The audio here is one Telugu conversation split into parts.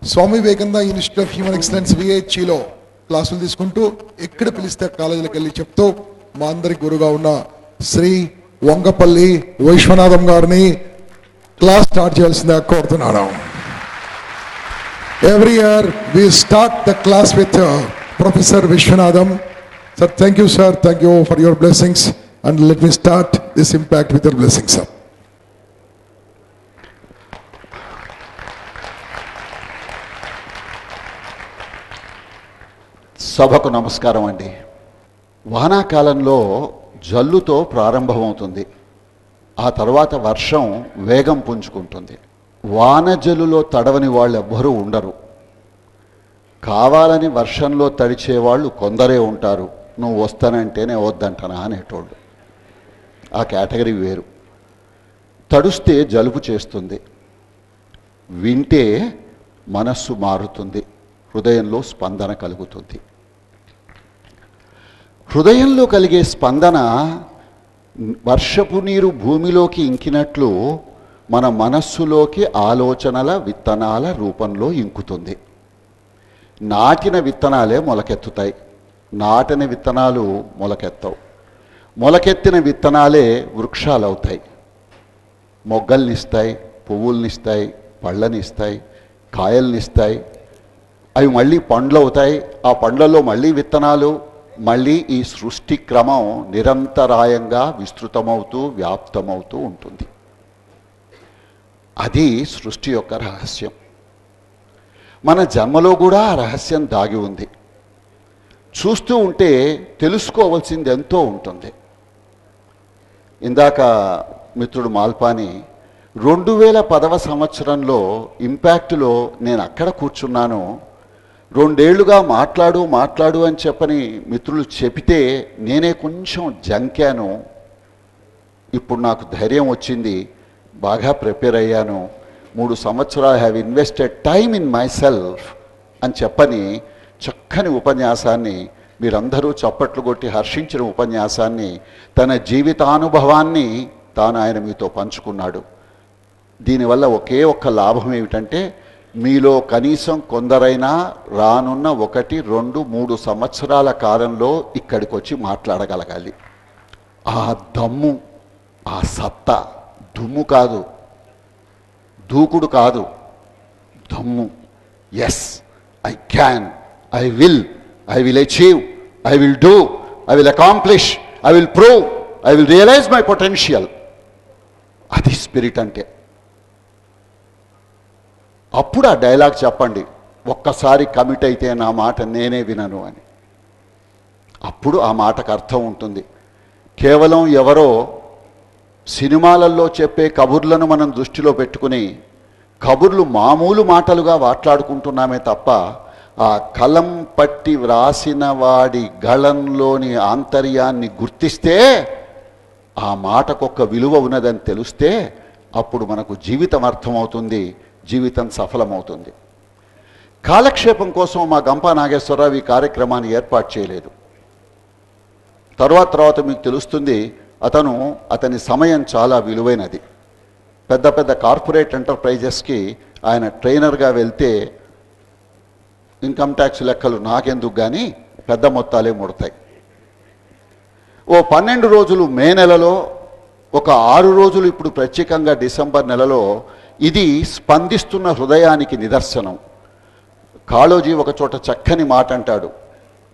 Swamy Vivekananda institute of human excellence విహెచ్లో క్లాసులు తీసుకుంటూ ఎక్కడ పిలిస్తే కాలేజీలకు వెళ్ళి చెప్తూ మా అందరి గురుగా ఉన్న శ్రీ వంగపల్లి విశ్వనాథం గారిని క్లాస్ స్టార్ట్ చేయాల్సిందిగా కోరుతున్నాను. Every year we start the class with Professor Vishwanadam. Sir, thank you, sir. Thank you for your blessings. And let me start this impact with your blessings, sir. సభకు నమస్కారం అండి. వానాకాలంలో జల్లుతో ప్రారంభమవుతుంది. ఆ తర్వాత వర్షం వేగం పుంజుకుంటుంది. వానజల్లులో తడవని వాళ్ళు ఎవ్వరూ ఉండరు. కావాలని వర్షంలో తడిచేవాళ్ళు కొందరే ఉంటారు. నువ్వు వస్తానంటేనే వద్దంటనా అనేటోళ్ళు. ఆ కేటగిరీ వేరు. తడుస్తే జలుబు చేస్తుంది, వింటే మనస్సు మారుతుంది, హృదయంలో స్పందన కలుగుతుంది. హృదయంలో కలిగే స్పందన వర్షపు నీరు భూమిలోకి ఇంకినట్లు మన మనస్సులోకి ఆలోచనల విత్తనాల రూపంలో ఇంకుతుంది. నాటిన విత్తనాలే మొలకెత్తుతాయి, నాటిన విత్తనాలు మొలకెత్తవు. మొలకెత్తిన విత్తనాలే వృక్షాలవుతాయి, మొగ్గల్నిస్తాయి, పువ్వుల్నిస్తాయి, పళ్ళనిస్తాయి, కాయల్నిస్తాయి. అవి మళ్ళీ పండ్లు అవుతాయి. ఆ పండ్లలో మళ్ళీ విత్తనాలు. మళ్ళీ ఈ సృష్టి క్రమం నిరంతరాయంగా విస్తృతమవుతూ వ్యాప్తమవుతూ ఉంటుంది. అది సృష్టి యొక్క రహస్యం. మన జన్మలో కూడా ఆ రహస్యం దాగి ఉంది. చూస్తూ ఉంటే తెలుసుకోవాల్సింది ఎంతో ఉంటుంది. ఇందాక మిత్రుడు మాల్పాని 2010 సంవత్సరంలో ఇంపాక్ట్లో నేను అక్కడ కూర్చున్నాను. 2 ఏళ్లుగా మాట్లాడు అని చెప్పని మిత్రులు చెబితే నేనే కొంచెం జంకాను. ఇప్పుడు నాకు ధైర్యం వచ్చింది, బాగా ప్రిపేర్ అయ్యాను. 3 సంవత్సరాలు have invested time in my self అని చెప్పని చక్కని ఉపన్యాసాన్ని, మీరందరూ చప్పట్లు కొట్టి హర్షించిన ఉపన్యాసాన్ని, తన జీవితానుభవాన్ని ఆయన మీతో పంచుకున్నాడు. దీనివల్ల ఒకే ఒక్క లాభం ఏమిటంటే మీలో కనీసం కొందరైనా రానున్న 1, 2, 3 సంవత్సరాల కాలంలో ఇక్కడికి వచ్చి మాట్లాడగలగాలి. ఆ దమ్ము, ఆ సత్తా, దుమ్ము కాదు, దూకుడు కాదు, దమ్ము. Yes, I can, I will achieve, I will do, I will accomplish, I will prove, I will realise my potential. అది స్పిరిట్ అంటే. అప్పుడు ఆ డైలాగ్ చెప్పండి, ఒక్కసారి కమిట్ అయితే నా మాట నేనే వినను అని. అప్పుడు ఆ మాటకు అర్థం ఉంటుంది. కేవలం ఎవరో సినిమాలలో చెప్పే కబుర్లను మనం దృష్టిలో పెట్టుకుని కబుర్లు మామూలు మాటలుగా మాట్లాడుకుంటున్నామే తప్ప ఆ కలం పట్టి వ్రాసిన వాడి గళంలోని ఆంతర్యాన్ని గుర్తిస్తే, ఆ మాటకొక్క విలువ ఉన్నదని తెలిస్తే అప్పుడు మనకు జీవితం అర్థమవుతుంది, జీవితం సఫలమవుతుంది. కాలక్షేపం కోసం మా గంపా నాగేశ్వరరావు ఈ కార్యక్రమాన్ని ఏర్పాటు చేయలేదు. తర్వాత మీకు తెలుస్తుంది, అతని సమయం చాలా విలువైనది. పెద్ద కార్పొరేట్ ఎంటర్ప్రైజెస్కి ఆయన ట్రైనర్గా వెళ్తే ఇన్కమ్ ట్యాక్స్ లెక్కలు నాకెందుకు కానీ పెద్ద మొత్తాలే ముడతాయి. ఓ 12 రోజులు మే నెలలో, ఒక 6 రోజులు ఇప్పుడు ప్రత్యేకంగా డిసెంబర్ నెలలో ఇది స్పందిస్తున్న హృదయానికి నిదర్శనం. కాళోజీ ఒక చోట చక్కని మాట అంటాడు,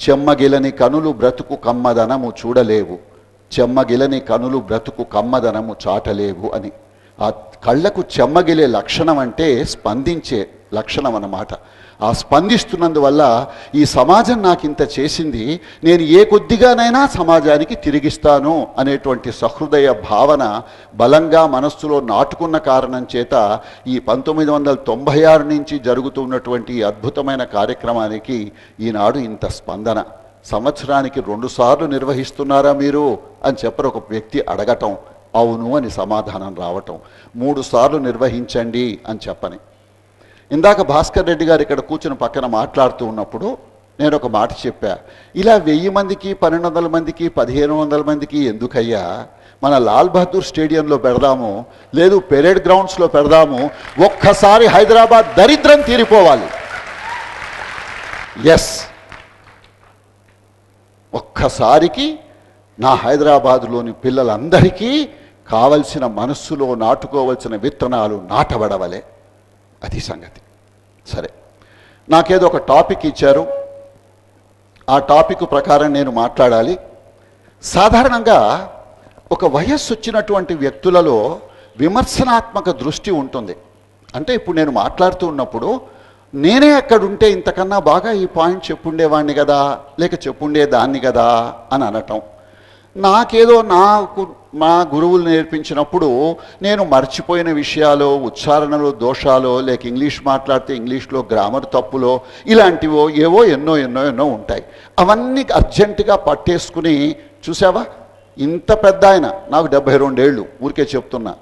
చెమ్మగిలని కనులు బ్రతుకు కమ్మదనము చూడలేవు, చెమ్మగిలని కనులు బ్రతుకు కమ్మదనము చాటలేవు అని. ఆ కళ్ళకు చెమ్మగిలే లక్షణం అంటే స్పందించే లక్షణం అన్నమాట. ఆ స్పందిస్తున్నందువల్ల ఈ సమాజం నాకు ఇంత చేసింది, నేను ఏ కొద్దిగానైనా సమాజానికి తిరిగిస్తాను అనేటువంటి సహృదయ భావన బలంగా మనస్సులో నాటుకున్న కారణం చేత ఈ 1996 నుంచి జరుగుతున్నటువంటి అద్భుతమైన కార్యక్రమానికి ఈనాడు ఇంత స్పందన. సంవత్సరానికి 2 సార్లు నిర్వహిస్తున్నారా మీరు అని చెప్పరు ఒక వ్యక్తి అడగటం, అవును అని సమాధానం రావటం. 3 సార్లు నిర్వహించండి అని చెప్పని. ఇందాక భాస్కర్ రెడ్డి గారు ఇక్కడ కూర్చుని పక్కన మాట్లాడుతూ ఉన్నప్పుడు నేను ఒక మాట చెప్పా, ఇలా 1000 మందికి, 1200 మందికి, 1500 మందికి ఎందుకయ్యా, మన లాల్ బహదూర్ స్టేడియంలో పెడదాము, లేదు పెరేడ్ గ్రౌండ్స్లో పెడదాము, ఒక్కసారి హైదరాబాద్ దరిద్రం తీరిపోవాలి. ఎస్, ఒక్కసారికి నా హైదరాబాదులోని పిల్లలందరికీ కావలసిన మనస్సులో నాటుకోవలసిన విత్తనాలు నాటబడవలే. అది సంగతి. సరే, నాకేదో ఒక టాపిక్ ఇచ్చారు, ఆ టాపిక్ ప్రకారం నేను మాట్లాడాలి. సాధారణంగా ఒక వయస్సు వచ్చినటువంటి వ్యక్తులలో విమర్శనాత్మక దృష్టి ఉంటుంది. అంటే ఇప్పుడు నేను మాట్లాడుతూ ఉన్నప్పుడు నేనే అక్కడుంటే ఇంతకన్నా బాగా ఈ పాయింట్ చెప్పుండేవాడిని కదా, లేక చెప్పుండేదాన్ని కదా అని అనటం. నాకేదో మా గురువులు నేర్పించినప్పుడు నేను మర్చిపోయిన విషయాలు, ఉచ్చారణలో దోషాలు, లేక ఇంగ్లీష్ మాట్లాడితే ఇంగ్లీష్లో గ్రామర్ తప్పులో, ఇలాంటివో ఏవో ఎన్నో ఎన్నో ఎన్నో ఉంటాయి. అవన్నీ అర్జెంటుగా పట్టేసుకుని, చూసావా ఇంత పెద్ద ఆయన, నాకు 72 ఏళ్ళు, ఊరికే చెప్తున్నా,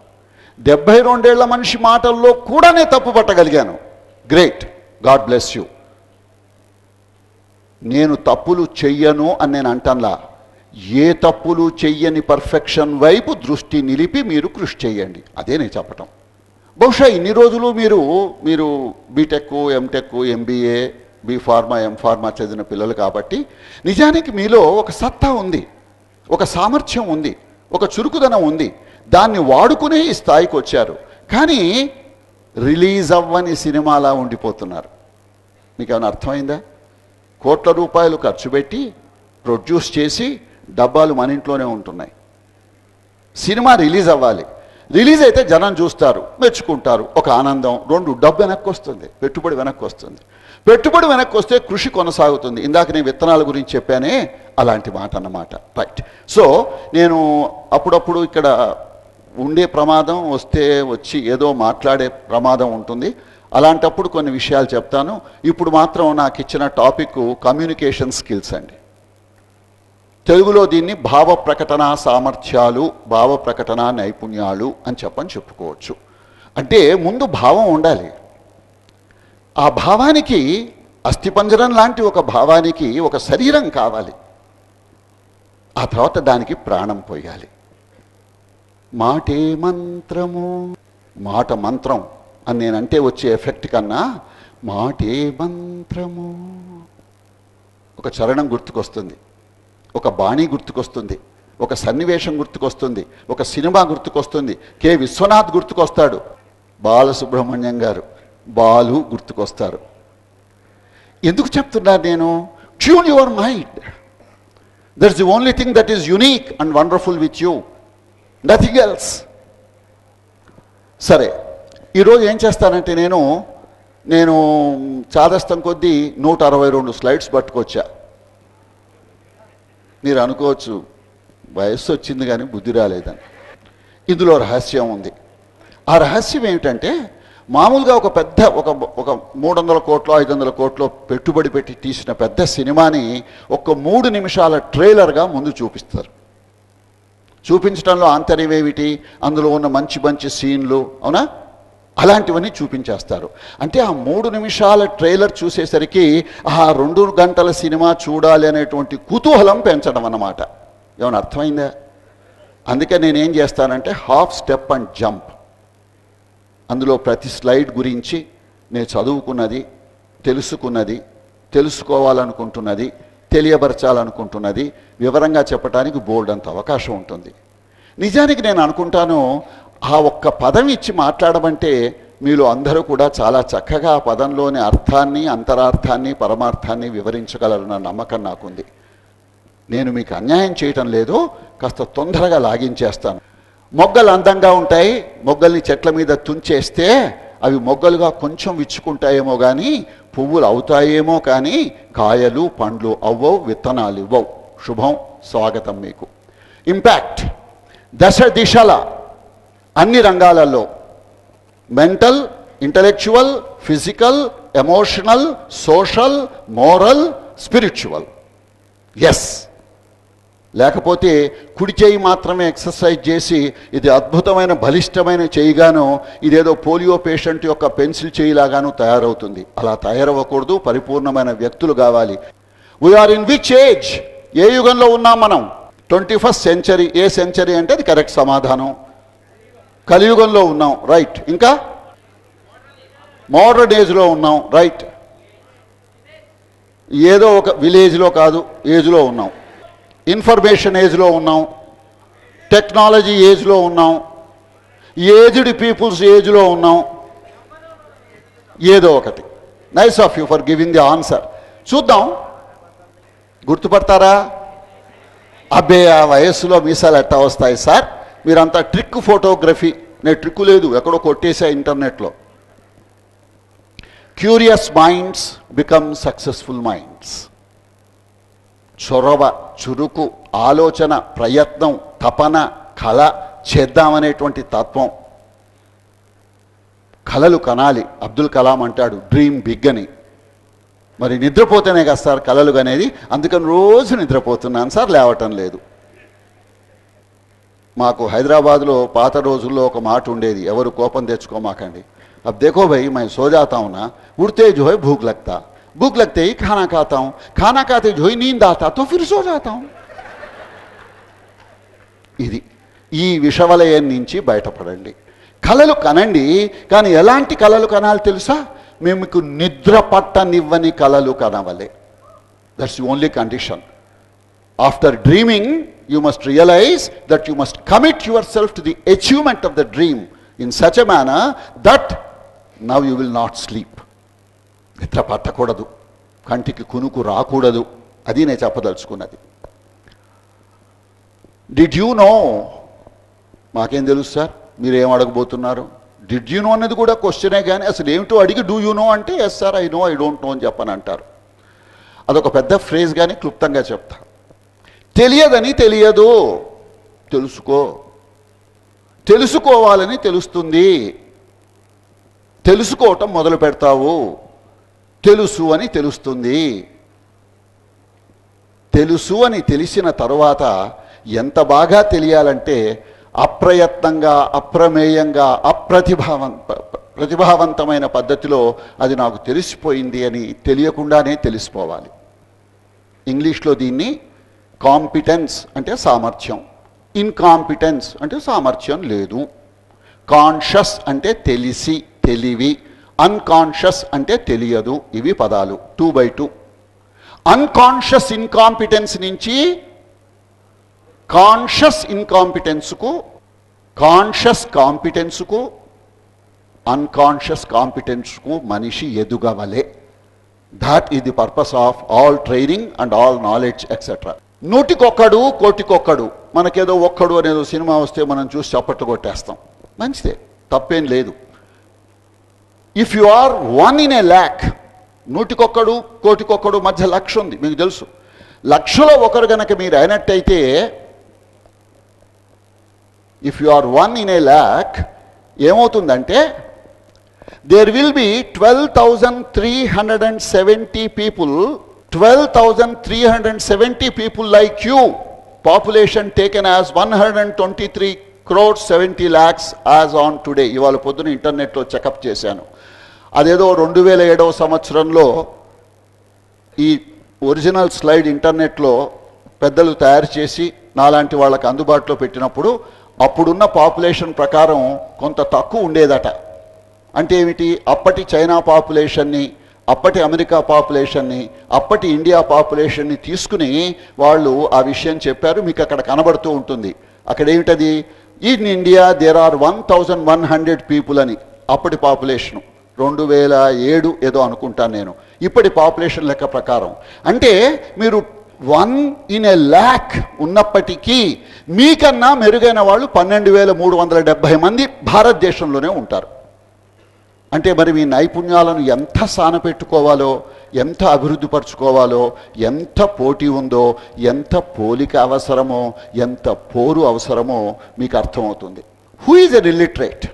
72 ఏళ్ల మనిషి మాటల్లో కూడా నేను తప్పు పట్టగలిగాను. Great, God bless you. నేను తప్పులు చెయ్యను అని నేను అంటంలా. ఏ తప్పులు చెయ్యని పర్ఫెక్షన్ వైపు దృష్టి నిలిపి మీరు కృషి చేయండి, అదే నేను చెప్పటం. బహుశా ఇన్ని రోజులు మీరు B Tech, M Tech, MBA, B pharma, M pharma చదివిన పిల్లలు కాబట్టి నిజానికి మీలో ఒక సత్తా ఉంది, ఒక సామర్థ్యం ఉంది, ఒక చురుకుదనం ఉంది. దాన్ని వాడుకునే ఈ స్థాయికి వచ్చారు. కానీ రిలీజ్ అవ్వని సినిమాలా ఉండిపోతున్నారు. మీకు ఏమైనా అర్థమైందా? కోట్ల రూపాయలు ఖర్చు పెట్టి ప్రొడ్యూస్ చేసి డబ్బాలు మన ఇంట్లోనే ఉంటున్నాయి. సినిమా రిలీజ్ అవ్వాలి, రిలీజ్ అయితే జనం చూస్తారు, మెచ్చుకుంటారు, ఒక ఆనందం. 2 డబ్బు వెనక్కి వస్తుంది, పెట్టుబడి వెనక్కి వస్తుంది. పెట్టుబడి వెనక్కి వస్తే కృషి కొనసాగుతుంది. ఇందాక నేను విత్తనాల గురించి చెప్పానే, అలాంటి మాట అన్నమాట. రైట్. సో నేను అప్పుడప్పుడు ఇక్కడ ఉండే ప్రమాదం, వచ్చి ఏదో మాట్లాడే ప్రమాదం ఉంటుంది. అలాంటప్పుడు కొన్ని విషయాలు చెప్తాను. ఇప్పుడు మాత్రం నాకు ఇచ్చిన టాపిక్ కమ్యూనికేషన్ స్కిల్స్ అండి. తెలుగులో దీన్ని భావ ప్రకటన సామర్థ్యాలు, భావ ప్రకటన నైపుణ్యాలు అని చెప్పుకోవచ్చు. అంటే ముందు భావం ఉండాలి. ఆ భావానికి, అస్థిపంజరం లాంటి ఒక భావానికి ఒక శరీరం కావాలి. ఆ తర్వాత దానికి ప్రాణం పోయాలి. మాటే మంత్రము, మాట మంత్రం అని నేనంటే వచ్చే ఎఫెక్ట్ కన్నా మాటే మంత్రము. ఒక చరణం గుర్తుకొస్తుంది, ఒక బాణీ గుర్తుకొస్తుంది, ఒక సన్నివేశం గుర్తుకొస్తుంది, ఒక సినిమా గుర్తుకొస్తుంది. కె విశ్వనాథ్ గుర్తుకొస్తాడు, బాలసుబ్రహ్మణ్యం గారు, బాలు గుర్తుకొస్తారు. ఎందుకు చెప్తున్నాను నేను? Tune your mind. That's the only thing that is unique and wonderful with you, nothing else. సరే, ఈరోజు ఏం చేస్తానంటే నేను చాదస్తం కొద్దీ 162 స్లైడ్స్ పట్టుకొచ్చా. మీరు అనుకోవచ్చు వయస్సు వచ్చింది కానీ బుద్ధి రాలేదని. ఇందులో రహస్యం ఉంది. ఆ రహస్యం ఏమిటంటే, మామూలుగా ఒక 300 కోట్లో 500 కోట్లో పెట్టుబడి పెట్టి తీసిన పెద్ద సినిమాని ఒక 3 నిమిషాల ట్రైలర్గా ముందు చూపిస్తారు. చూపించడంలో ఆంతర్యం ఏమిటి? అందులో ఉన్న మంచి మంచి సీన్లు, అవునా, అలాంటివన్నీ చూపించేస్తారు. అంటే ఆ 3 నిమిషాల ట్రైలర్ చూసేసరికి ఆ 2 గంటల సినిమా చూడాలి అనేటువంటి కుతూహలం పెంచడం అన్నమాట. ఏమైనా అర్థమైందా? అందుకే నేనేం చేస్తానంటే హాఫ్ స్టెప్ అండ్ జంప్. అందులో ప్రతి స్లైడ్ గురించి నేను చదువుకున్నది, తెలుసుకున్నది, తెలుసుకోవాలనుకుంటున్నది, తెలియపరచాలనుకుంటున్నది వివరంగా చెప్పడానికి బోల్డ్ అంత అవకాశం ఉంటుంది. నిజానికి నేను అనుకుంటాను, ఆ ఒక్క పదం ఇచ్చి మాట్లాడమంటే మీలో అందరూ కూడా చాలా చక్కగా ఆ పదంలోని అర్థాన్ని, అంతరార్థాన్ని, పరమార్థాన్ని వివరించగలరన్న నమ్మకం నాకుంది. నేను మీకు అన్యాయం చేయటం లేదు, కాస్త తొందరగా లాగించేస్తాను. మొగ్గలు అందంగా ఉంటాయి, మొగ్గల్ని చెట్ల మీద తుంచేస్తే అవి మొగ్గలుగా కొంచెం విచ్చుకుంటాయేమో కానీ పువ్వులు అవుతాయేమో కానీ కాయలు పండ్లు అవ్వవు, విత్తనాలు ఇవ్వవు. శుభం, స్వాగతం మీకు. ఇంపాక్ట్ దశ దిశల అన్ని రంగాలలో, mental, intellectual, physical, emotional, social, moral, spiritual. Yes, లేకపోతే కుడి చేయి మాత్రమే ఎక్సర్సైజ్ చేసి ఇది అద్భుతమైన బలిష్టమైన చేయిగాను, ఇదేదో పోలియో పేషెంట్ యొక్క పెన్సిల్ చేయిలాగాను తయారవుతుంది. అలా తయారవ్వకూడదు. పరిపూర్ణమైన వ్యక్తులు కావాలి. We are in which age? ఏ యుగంలో ఉన్నాం మనం? 21st century. ఏ సెంచరీ అంటే అది కరెక్ట్ సమాధానం. కలియుగంలో ఉన్నాం, రైట్. ఇంకా మోడర్న్ ఏజ్లో ఉన్నాం, రైట్. ఏదో ఒక విలేజ్లో కాదు, ఏజ్లో ఉన్నాం, ఇన్ఫర్మేషన్ ఏజ్లో ఉన్నాం, టెక్నాలజీ ఏజ్లో ఉన్నాం, ఏజ్డ్ పీపుల్స్ ఏజ్లో ఉన్నాం. ఏదో ఒకటి. Nice of you for giving the answer. చూద్దాం, గుర్తుపడతారా? అబ్బే ఆ వయస్సులో మీసాలు ఎట్టా వస్తాయి సార్, మీరంతా ట్రిక్ ఫోటోగ్రఫీ. నేను ట్రిక్ లేదు, ఎక్కడో కొట్టేసా ఇంటర్నెట్లో. Curious minds become successful minds. చొరవ, చురుకు, ఆలోచన, ప్రయత్నం, తపన, కళ చేద్దామనేటువంటి తత్వం. కళలు కనాలి. అబ్దుల్ కలాం అంటాడు డ్రీమ్ బిగ్ అని. మరి నిద్రపోతేనే కదా సార్ కళలు అనేది. అందుకని రోజు నిద్రపోతున్నాను సార్, లేవటం లేదు. మాకు హైదరాబాద్లో పాత రోజుల్లో ఒక మాట ఉండేది, ఎవరు కోపం తెచ్చుకోమాకండి. अब देखो भाई मैं सो जाता हूँ ना, उठते जो है भूख लगते ही खाना खाता हूँ, खाना खाते जो ही नींद आता तो फिर सो जाता हूँ. ఇది ఈ విషవలయం నుంచి బయటపడండి. కళలు కనండి, కానీ ఎలాంటి కళలు కనాలి తెలుసా? మేము మీకు నిద్ర పట్టనివ్వని కళలు కనవలే. That's the only condition. After dreaming you must realise that you must commit yourself to the achievement of the dream in such a manner that now you will not sleep. నిద్ర పట్టకూడదు, కంటికి కునుకు రాకూడదు. అది నేను చెప్పదలుచుకున్నది. Did you know? మాకేం తెలుసు సార్, మీరేం అడగబోతున్నారు? డిడ్ యూ నో అనేది కూడా క్వశ్చనే, కానీ అసలు ఏమిటో అడిగి డూ యూ నో అంటే yes sir I know, I don't know అని చెప్పని అంటారు. అదొక పెద్ద ఫ్రేజ్, కానీ క్లుప్తంగా చెప్తా. తెలియదని తెలియదు, తెలుసుకో. తెలుసుకోవాలని తెలుస్తుంది, తెలుసుకోవటం మొదలు పెడతావు. తెలుసు అని తెలుస్తుంది. తెలుసు అని తెలిసిన తరువాత ఎంత బాగా తెలియాలంటే అప్రయత్నంగా, అప్రమేయంగా, ప్రతిభావంతమైన పద్ధతిలో అది నాకు తెలిసిపోయింది అని తెలియకుండానే తెలిసిపోవాలి. ఇంగ్లీష్లో దీన్ని కాంపిటెన్స్ అంటే సామర్థ్యం, ఇన్కాంపిటెన్స్ అంటే సామర్థ్యం లేదు. కాన్షియస్ అంటే తెలిసి, తెలివి. అన్కాన్షియస్ అంటే తెలియదు. ఇవి పదాలు 2 by 2. అన్కాన్షియస్ ఇన్కాంపిటెన్స్ నుంచి కాన్షియస్ ఇన్కాంపిటెన్స్కు, కాన్షియస్ కాంపిటెన్స్కు, అన్కాన్షియస్ కాంపిటెన్స్కు మనిషి ఎదుగవలే. That is the purpose of all training and all knowledge etcetera. 100కొక్కడు కోటికొక్కడు. మనకేదో ఒక్కడు అనేదో సినిమా వస్తే మనం చూసి చప్పట్లు కొట్టేస్తాం. మంచిదే, తప్పేం లేదు. If you are 1 in a lakh, 100కొక్కడు కోటికొక్కడు మధ్య లక్ష ఉంది, మీకు తెలుసు. లక్షలో ఒకరు గనక మీరు అయినట్టయితే, if you are 1 in a lakh, ఏమవుతుందంటే there will be 12,370 people, 12,370 people like you, population taken as 123.70 crores as on today. ఇవాళ పొద్దున ఇంటర్నెట్లో చెకప్ చేశాను. అదేదో 2007వ సంవత్సరంలో ఈ ఒరిజినల్ స్లైడ్ ఇంటర్నెట్లో పెద్దలు తయారు చేసి నాలాంటి వాళ్ళకి అందుబాటులో పెట్టినప్పుడు అప్పుడున్న పాపులేషన్ ప్రకారం కొంత తక్కువ ఉండేదట. అంటే ఏమిటి? అప్పటి చైనా పాపులేషన్ని, అప్పటి అమెరికా పాపులేషన్ని, అప్పటి ఇండియా పాపులేషన్ని తీసుకుని వాళ్ళు ఆ విషయం చెప్పారు. మీకు అక్కడ కనబడుతూ ఉంటుంది. అక్కడ ఏమిటది? In India there are 1,100 people అని అప్పటి పాపులేషను. 2007 ఏదో అనుకుంటాను నేను, ఇప్పటి పాపులేషన్ లెక్క ప్రకారం. అంటే మీరు 1 in a lakh ఉన్నప్పటికీ మీకన్నా మెరుగైన వాళ్ళు 12,370 మంది భారతదేశంలోనే ఉంటారు. అంటే మరి మీ నైపుణ్యాలను ఎంత సానపెట్టుకోవాలో, ఎంత అభివృద్ధి పరచుకోవాలో, ఎంత పోటీ ఉందో, ఎంత పోలిక అవసరమో, ఎంత పోరు అవసరమో మీకు అర్థమవుతుంది. Who is a illiterate?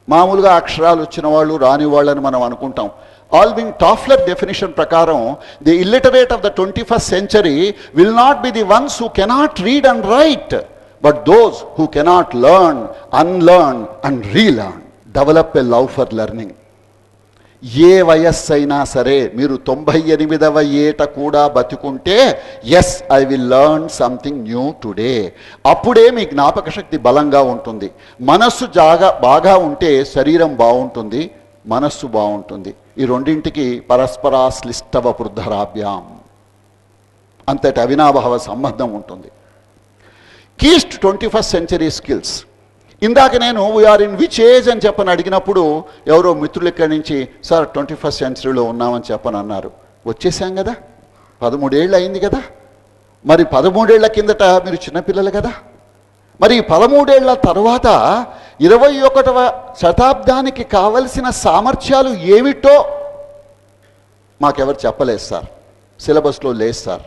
మామూలుగా అక్షరాలు వచ్చిన వాళ్ళు, రాని వాళ్ళని మనం అనుకుంటాం. ఆల్విన్ టాఫ్లర్ డెఫినేషన్ ప్రకారం the illiterate of the 21st century will not be the ones who cannot read and write, but those who cannot learn, unlearn and relearn. Develop a love for learning. ఏ వయస్సు అయినా సరే, మీరు 98వ ఏట కూడా బతుకుంటే, yes I will learn something new today. అప్పుడే మీ జ్ఞాపక శక్తి బలంగా ఉంటుంది. మనస్సు బాగా ఉంటే శరీరం బాగుంటుంది, మనస్సు బాగుంటుంది. ఈ రెండింటికి పరస్పరాశ్లిష్టవపుర్ధరాభ్యాం అంతటి అవినాభావ సంబంధం ఉంటుంది. Keys to 21st century skills. ఇందాక నేను వీఆర్ ఇన్ విచ్ ఏజ్ అని చెప్పని అడిగినప్పుడు ఎవరో మిత్రులు ఇక్కడి నుంచి సార్ 21st centuryలో ఉన్నామని చెప్పని అన్నారు. వచ్చేసాం కదా, 13 ఏళ్ళు అయింది కదా. మరి 13 ఏళ్ల కిందట మీరు చిన్నపిల్లలు కదా. మరి 13 ఏళ్ల తర్వాత 21వ శతాబ్దానికి కావలసిన సామర్థ్యాలు ఏమిటో మాకెవరు చెప్పలేదు సార్, సిలబస్లో లేదు సార్.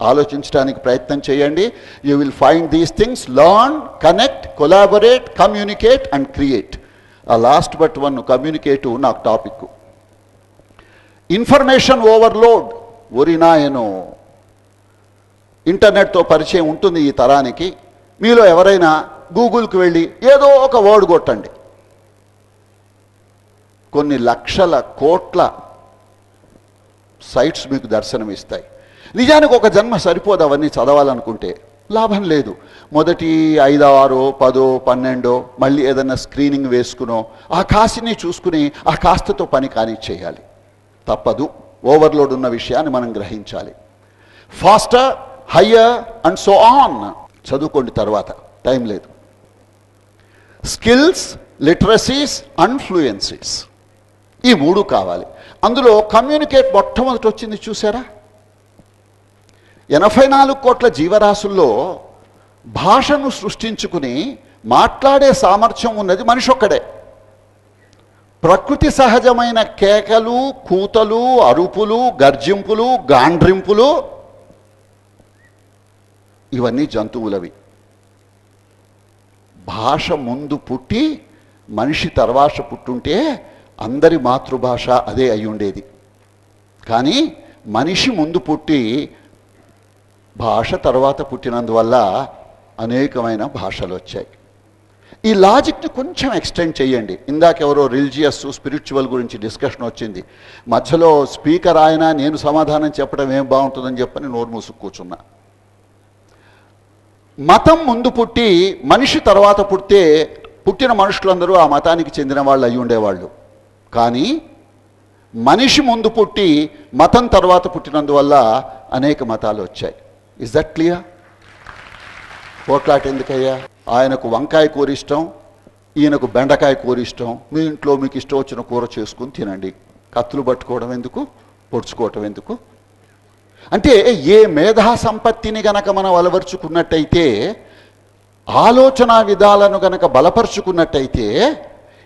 ఆలోచించడానికి ప్రయత్నం చేయండి. You will find these things. Learn, connect, collaborate, communicate and create. ఆ లాస్ట్ బట్ వన్ కమ్యూనికేటివ్ నాకు టాపిక్. Information overload. ఒరినాయను ఇంటర్నెట్తో పరిచయం ఉంటుంది ఈ తరానికి. మీలో ఎవరైనా గూగుల్కి వెళ్ళి ఏదో ఒక వర్డ్ కొట్టండి, కొన్ని లక్షల కోట్ల సైట్స్ మీకు దర్శనమిస్తాయి. నిజానికి ఒక జన్మ సరిపోదు అవన్నీ చదవాలనుకుంటే, లాభం లేదు. మొదటి 5, 6, 10, 12 మళ్ళీ ఏదన్నా స్క్రీనింగ్ వేసుకునో ఆ కాసిని చూసుకుని ఆ కాస్తతో పని కానిచ్చేయాలి. తప్పదు, ఓవర్లోడ్ ఉన్న విషయాన్ని మనం గ్రహించాలి. Faster, higher and so on. చదువుకోండి, తర్వాత టైం లేదు. స్కిల్స్, లిటరసీస్ అండ్ ఫ్లూయెన్సీస్, ఈ 3 కావాలి. అందులో కమ్యూనికేట్ మొట్టమొదటి వచ్చింది చూసారా. 84 కోట్ల జీవరాశుల్లో భాషను సృష్టించుకుని మాట్లాడే సామర్థ్యం ఉన్నది మనిషి ఒక్కడే. ప్రకృతి సహజమైన కేకలు, కూతలు, అరుపులు, గర్జింపులు, గాండ్రింపులు ఇవన్నీ జంతువులవి. భాష ముందు పుట్టి మనిషి తర్వాత పుట్టుంటే అందరి మాతృభాష అదే అయి ఉండేది. కానీ మనిషి ముందు పుట్టి భాష తర్వాత పుట్టినందువల్ల అనేకమైన భాషలు వచ్చాయి. ఈ లాజిక్ని కొంచెం ఎక్స్టెండ్ చేయండి. ఇందాకెవరో రిలీజియస్, స్పిరిచువల్ గురించి డిస్కషన్ వచ్చింది. మధ్యలో స్పీకర్ ఆయన నేను సమాధానం చెప్పడం ఏం బాగుంటుందని చెప్పని నోరు మూసుకు కూర్చున్నా. మతం ముందు పుట్టి మనిషి తర్వాత పుట్టే పుట్టిన మనుషులందరూ ఆ మతానికి చెందిన వాళ్ళు అయి ఉండేవాళ్ళు. కానీ మనిషి ముందు పుట్టి మతం తర్వాత పుట్టినందువల్ల అనేక మతాలు వచ్చాయి. Is that clear? పోట్లాట ఎందుకయ్యా? ఆయనకు వంకాయ కూర ఇష్టం, ఈయనకు బెండకాయ కూర ఇష్టం. మీ ఇంట్లో మీకు ఇష్టం వచ్చిన కూర చేసుకుని తినండి. కత్తులు పట్టుకోవడం ఎందుకు, పొడుచుకోవటం ఎందుకు? అంటే ఏ మేధా సంపత్తిని గనక మనం అలవర్చుకున్నట్టయితే, ఆలోచన విధాలను గనక బలపరుచుకున్నట్టయితే,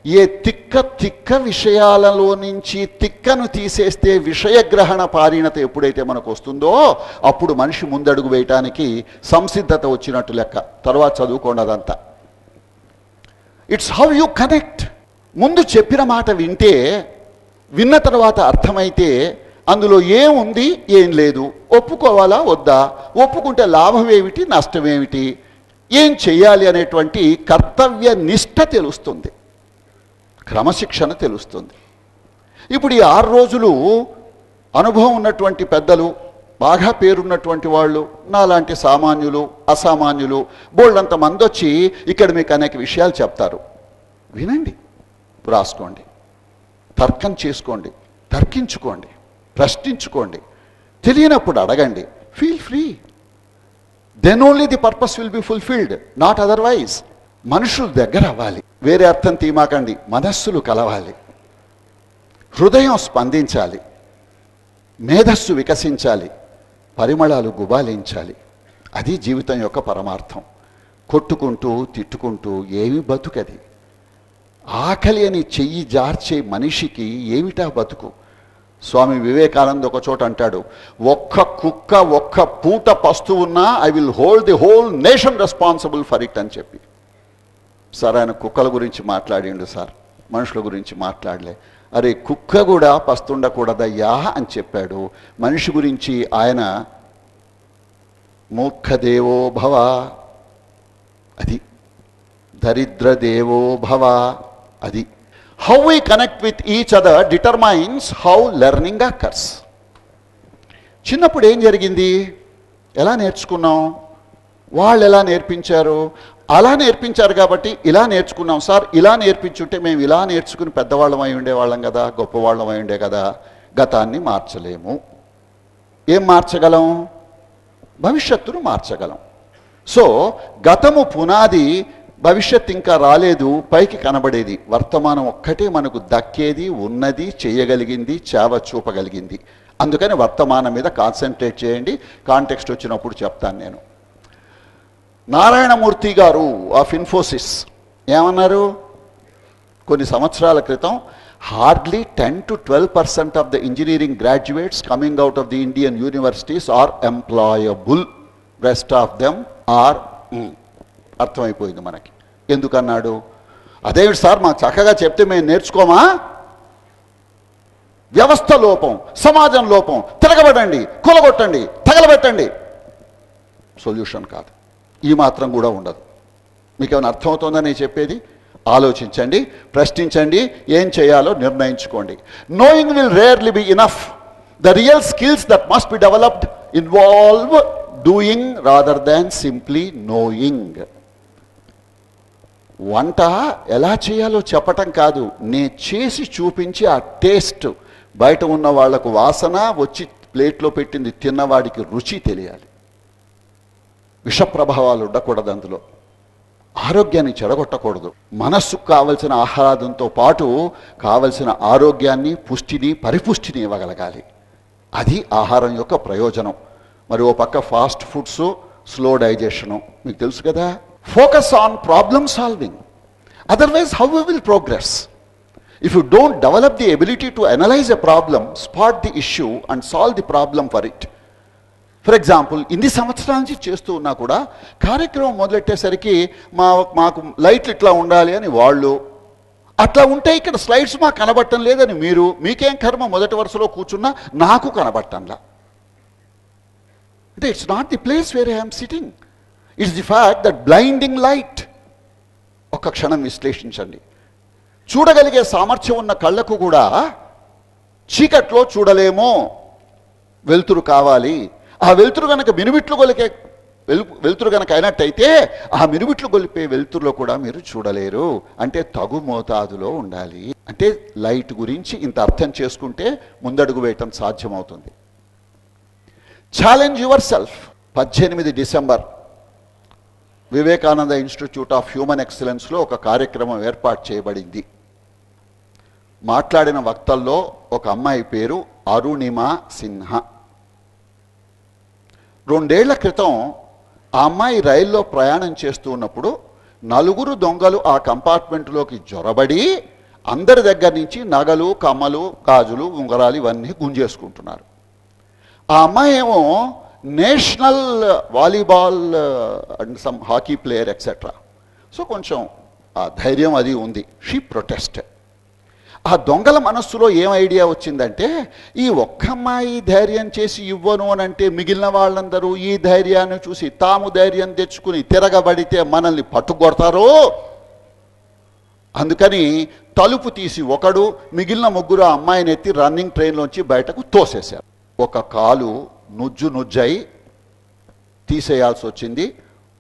ఏ తిక్క విషయాలలో నుంచి తిక్కను తీసేస్తే విషయగ్రహణ పారీణత ఎప్పుడైతే మనకు వస్తుందో అప్పుడు మనిషి ముందడుగు వేయటానికి సంసిద్ధత వచ్చినట్టు లెక్క. తర్వాత చదువుకోండి అదంతా. It's how you connect. ముందు చెప్పిన మాట వింటే, విన్న తర్వాత అర్థమైతే అందులో ఏముంది ఏం లేదు, ఒప్పుకోవాలా వద్దా, ఒప్పుకుంటే లాభం ఏమిటి నష్టం ఏమిటి, ఏం చెయ్యాలి అనేటువంటి కర్తవ్య నిష్ఠ తెలుస్తుంది, క్రమశిక్షణ తెలుస్తుంది. ఇప్పుడు ఈ 6 రోజులు అనుభవం ఉన్నటువంటి పెద్దలు, బాగా పేరున్నటువంటి వాళ్ళు, నాలాంటి సామాన్యులు, అసామాన్యులు బోల్డంత మంది వచ్చి ఇక్కడ మీకు అనేక విషయాలు చెప్తారు. వినండి, రాసుకోండి, తర్కం చేసుకోండి, తర్కించుకోండి, ప్రశ్నించుకోండి, తెలియనప్పుడు అడగండి. Feel free. Then only the purpose will be fulfilled, not otherwise. మనుషులు దగ్గర అవ్వాలి, వేరే అర్థం తీమాకండి. మనస్సులు కలవాలి, హృదయం స్పందించాలి, మేధస్సు వికసించాలి, పరిమళాలు గుబాలించాలి. అది జీవితం యొక్క పరమార్థం. కొట్టుకుంటూ తిట్టుకుంటూ ఏమి బతుకది? ఆకలి అని చెయ్యి జార్చే మనిషికి ఏమిటా బతుకు? స్వామి వివేకానంద ఒక చోట అంటాడు, ఒక్క కుక్క ఒక్క పూట పస్తు ఉన్నా I will hold the whole nation responsible for it అని చెప్పి. సార్ ఆయన కుక్కల గురించి మాట్లాడిండు సార్, మనుషుల గురించి మాట్లాడలే. అరే కుక్క కూడా పస్తుండకూడదయ్యా అని చెప్పాడు. మనిషి గురించి ఆయన మూర్ఖదేవో భవ, అది దరిద్రదేవో భవ, అది. How we connect with each other determines how learning occurs. చిన్నప్పుడు ఏం జరిగింది, ఎలా నేర్చుకున్నాం, వాళ్ళు ఎలా నేర్పించారు, అలా నేర్పించారు కాబట్టి ఇలా నేర్చుకున్నాం సార్. ఇలా నేర్పించుంటే మేము ఇలా నేర్చుకుని పెద్దవాళ్ళం అయి ఉండేవాళ్ళం కదా, గొప్పవాళ్ళం అయి ఉండే కదా. గతాన్ని మార్చలేము. ఏం మార్చగలం? భవిష్యత్తును మార్చగలం. సో గతము పునాది, భవిష్యత్ ఇంకా రాలేదు, పైకి కనబడేది. వర్తమానం ఒక్కటే మనకు దక్కేది, ఉన్నది, చేయగలిగింది, చేవ చూపగలిగింది. అందుకని వర్తమానం మీద కాన్సన్ట్రేట్ చేయండి. కాంటెక్స్ట్ వచ్చినప్పుడు చెప్తాను నేను. నారాయణమూర్తి గారు ఆఫ్ ఇన్ఫోసిస్ ఏమన్నారు? కొన్ని సంవత్సరాల క్రితం hardly 10 to 12% of the engineering graduates coming out of the Indian universities are employable, rest of them are. అర్థమైపోయింది మనకి. ఎందుకన్నాడు? అదే సార్ మాకు చక్కగా చెప్తే మేము నేర్చుకోమా? వ్యవస్థ లోపం, సమాజం లోపం, తిరగబడండి, కూలగొట్టండి, తగలబెట్టండి. సొల్యూషన్ కాదు. ఈ మాత్రం కూడా ఉండదు. మీకు ఏమైనా అర్థమవుతుందని నేను చెప్పేది? ఆలోచించండి, ప్రశ్నించండి, ఏం చేయాలో నిర్ణయించుకోండి. Knowing will rarely be enough. The real skills that must be developed involve doing rather than simply knowing. వంట ఎలా చేయాలో చెప్పటం కాదు, నేను చేసి చూపించి ఆ టేస్ట్ బయట ఉన్న వాళ్లకు వాసన వచ్చి ప్లేట్లో పెట్టింది తిన్నవాడికి రుచి తెలియాలి. విష ప్రభావాలు ఉండకూడదు, అందులో ఆరోగ్యాన్ని చెడగొట్టకూడదు. మనస్సుకు కావలసిన ఆహ్లాదంతో పాటు కావలసిన ఆరోగ్యాన్ని, పుష్టిని, పరిపుష్టిని ఇవ్వగలగాలి. అది ఆహారం యొక్క ప్రయోజనం. మరి ఓ పక్క ఫాస్ట్ ఫుడ్స్, స్లో డైజెషను మీకు తెలుసు కదా. Focus on problem solving, otherwise how we will progress? If you don't develop the ability to analyze a problem, spot the issue and solve the problem for it. For example, ఇన్ని సంవత్సరాల నుంచి చేస్తూ ఉన్నా కూడా కార్యక్రమం మొదలెట్టేసరికి మాకు లైట్లు ఇట్లా ఉండాలి అని వాళ్ళు, అట్లా ఉంటే ఇక్కడ స్లైడ్స్ మాకు కనబడటం లేదని మీరు, మీకేం కర్మ మొదటి వరుసలో కూర్చున్నా నాకు కనబడటంలా. అంటే it's not the place where I am sitting, it's the fact that blinding light. ఒక్క క్షణం విశ్లేషించండి. చూడగలిగే సామర్థ్యం ఉన్న కళ్ళకు కూడా చీకట్లో చూడలేమో, వెలుతురు కావాలి. ఆ వెలుతురు కనుక మినుమిట్లు గొలికే వెలుతురు కనుక అయినట్టయితే ఆ మినుమిట్లు గొలిపే వెలుతురులో కూడా మీరు చూడలేరు. అంటే తగు మోతాదులో ఉండాలి. అంటే లైట్ గురించి ఇంత అర్థం చేసుకుంటే ముందడుగు వేయటం సాధ్యమవుతుంది. Challenge yourself. 18 December Vivekananda institute of human ఎక్సలెన్స్లో ఒక కార్యక్రమం ఏర్పాటు చేయబడింది. మాట్లాడిన వక్తల్లో ఒక అమ్మాయి పేరు అరుణిమా సిన్హా. 2 ఏళ్ల క్రితం ఆ అమ్మాయి రైల్లో ప్రయాణం చేస్తూ ఉన్నప్పుడు 4 దొంగలు ఆ కంపార్ట్మెంట్లోకి జొరబడి అందరి దగ్గర నుంచి నగలు, కమ్మలు, గాజులు, ఉంగరాలు ఇవన్నీ గుంజేసుకుంటున్నారు. ఆ అమ్మాయి ఏమో national volleyball and some hockey player etcetera. So కొంచెం ఆ ధైర్యం అది ఉంది. She protest. ఆ దొంగల మనస్సులో ఏం ఐడియా వచ్చిందంటే, ఈ ఒక్క అమ్మాయి ధైర్యం చేసి ఇవ్వను అని అంటే మిగిలిన వాళ్ళందరూ ఈ ధైర్యాన్ని చూసి తాము ధైర్యం తెచ్చుకుని తిరగబడితే మనల్ని పట్టుకొడతారు. అందుకని తలుపు తీసి ఒకడు, మిగిలిన 3 ఆ అమ్మాయిని ఎత్తి రన్నింగ్ ట్రైన్లోంచి బయటకు తోసేశారు. ఒక కాలు నుజ్జై తీసేయాల్సి వచ్చింది.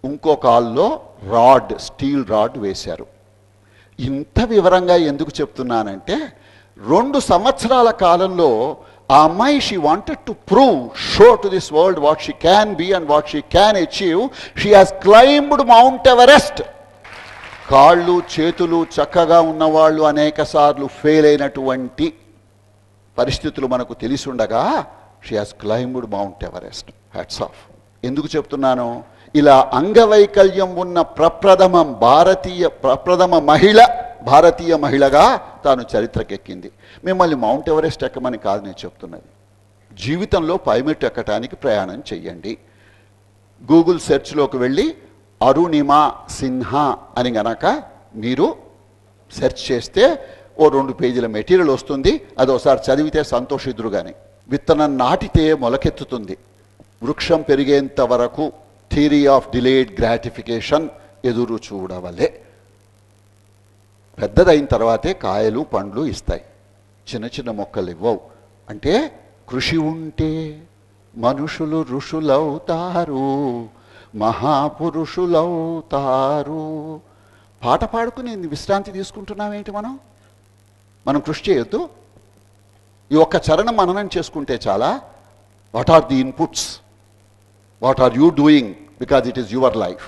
ఇంకో కాల్లో రాడ్, స్టీల్ రాడ్ వేశారు. ఇంత వివరంగా ఎందుకు చెప్తున్నానంటే, 2 సంవత్సరాల కాలంలో ఆ అమ్మాయి she wanted to prove, show to this world what she can be and what she can achieve. She has climbed Mount Everest. కాళ్ళు చేతులు చక్కగా ఉన్నవాళ్ళు అనేక సార్లు ఫెయిల్ అయినటువంటి పరిస్థితులు మనకు తెలిసి ఉండగా she has climbed Mount Everest. Hats off. ఎందుకు చెప్తున్నాను? ఇలా అంగవైకల్యం ఉన్న ప్రప్రథమ భారతీయ మహిళగా తాను చరిత్రకెక్కింది. మిమ్మల్ని మౌంట్ ఎవరెస్ట్ ఎక్కమని కాదు నేను చెప్తున్నది. జీవితంలో పైమెట్టు ఎక్కటానికి ప్రయాణం చెయ్యండి. గూగుల్ సెర్చ్లోకి వెళ్ళి అరుణిమా సిన్హా అని గనక మీరు సెర్చ్ చేస్తే ఓ 2 పేజీల మెటీరియల్ వస్తుంది. అదోసారి చదివితే సంతోషిద్దురు. కానీ విత్తనం నాటితే మొలకెత్తుతుంది. వృక్షం పెరిగేంత వరకు థియరీ ఆఫ్ డిలేడ్ గ్రాటిఫికేషన్ ఎదురు చూడవలే. పెద్దదైన తర్వాతే కాయలు పండ్లు ఇస్తాయి, చిన్న చిన్న మొక్కలు ఇవ్వవు. అంటే కృషి ఉంటే మనుషులు ఋషులవుతారు, మహాపురుషులవుతారు. పాట పాడుకుని విశ్రాంతి తీసుకుంటున్నామేంటి మనం కృషి చేయొద్దు? ఈ ఒక్క చరణం మననం చేసుకుంటే చాలా. What are the inputs? What are you doing? Because it is your life.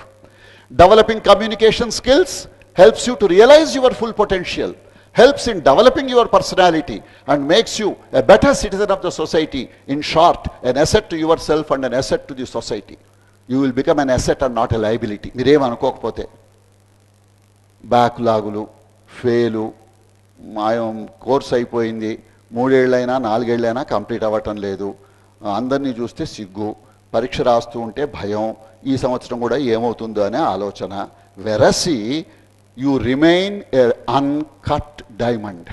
Developing communication skills helps you to realize your full potential, helps in developing your personality and makes you a better citizen of the society. In short, an asset to yourself and an asset to the society. You will become an asset and not a liability. మీరేం అనుకోకపోతే బ్యాక్లాగులు, ఫెయిలు, మాయం కోర్స్ అయిపోయింది, 3 ఏళ్ళైనా 4 ఏళ్ళైనా కంప్లీట్ అవ్వటం లేదు, అందరినీ చూస్తే సిగ్గు, పరీక్ష రాస్తూ ఉంటే భయం, ఈ సంవత్సరం కూడా ఏమవుతుందో అనే ఆలోచన. వెరసి you remain a uncut diamond.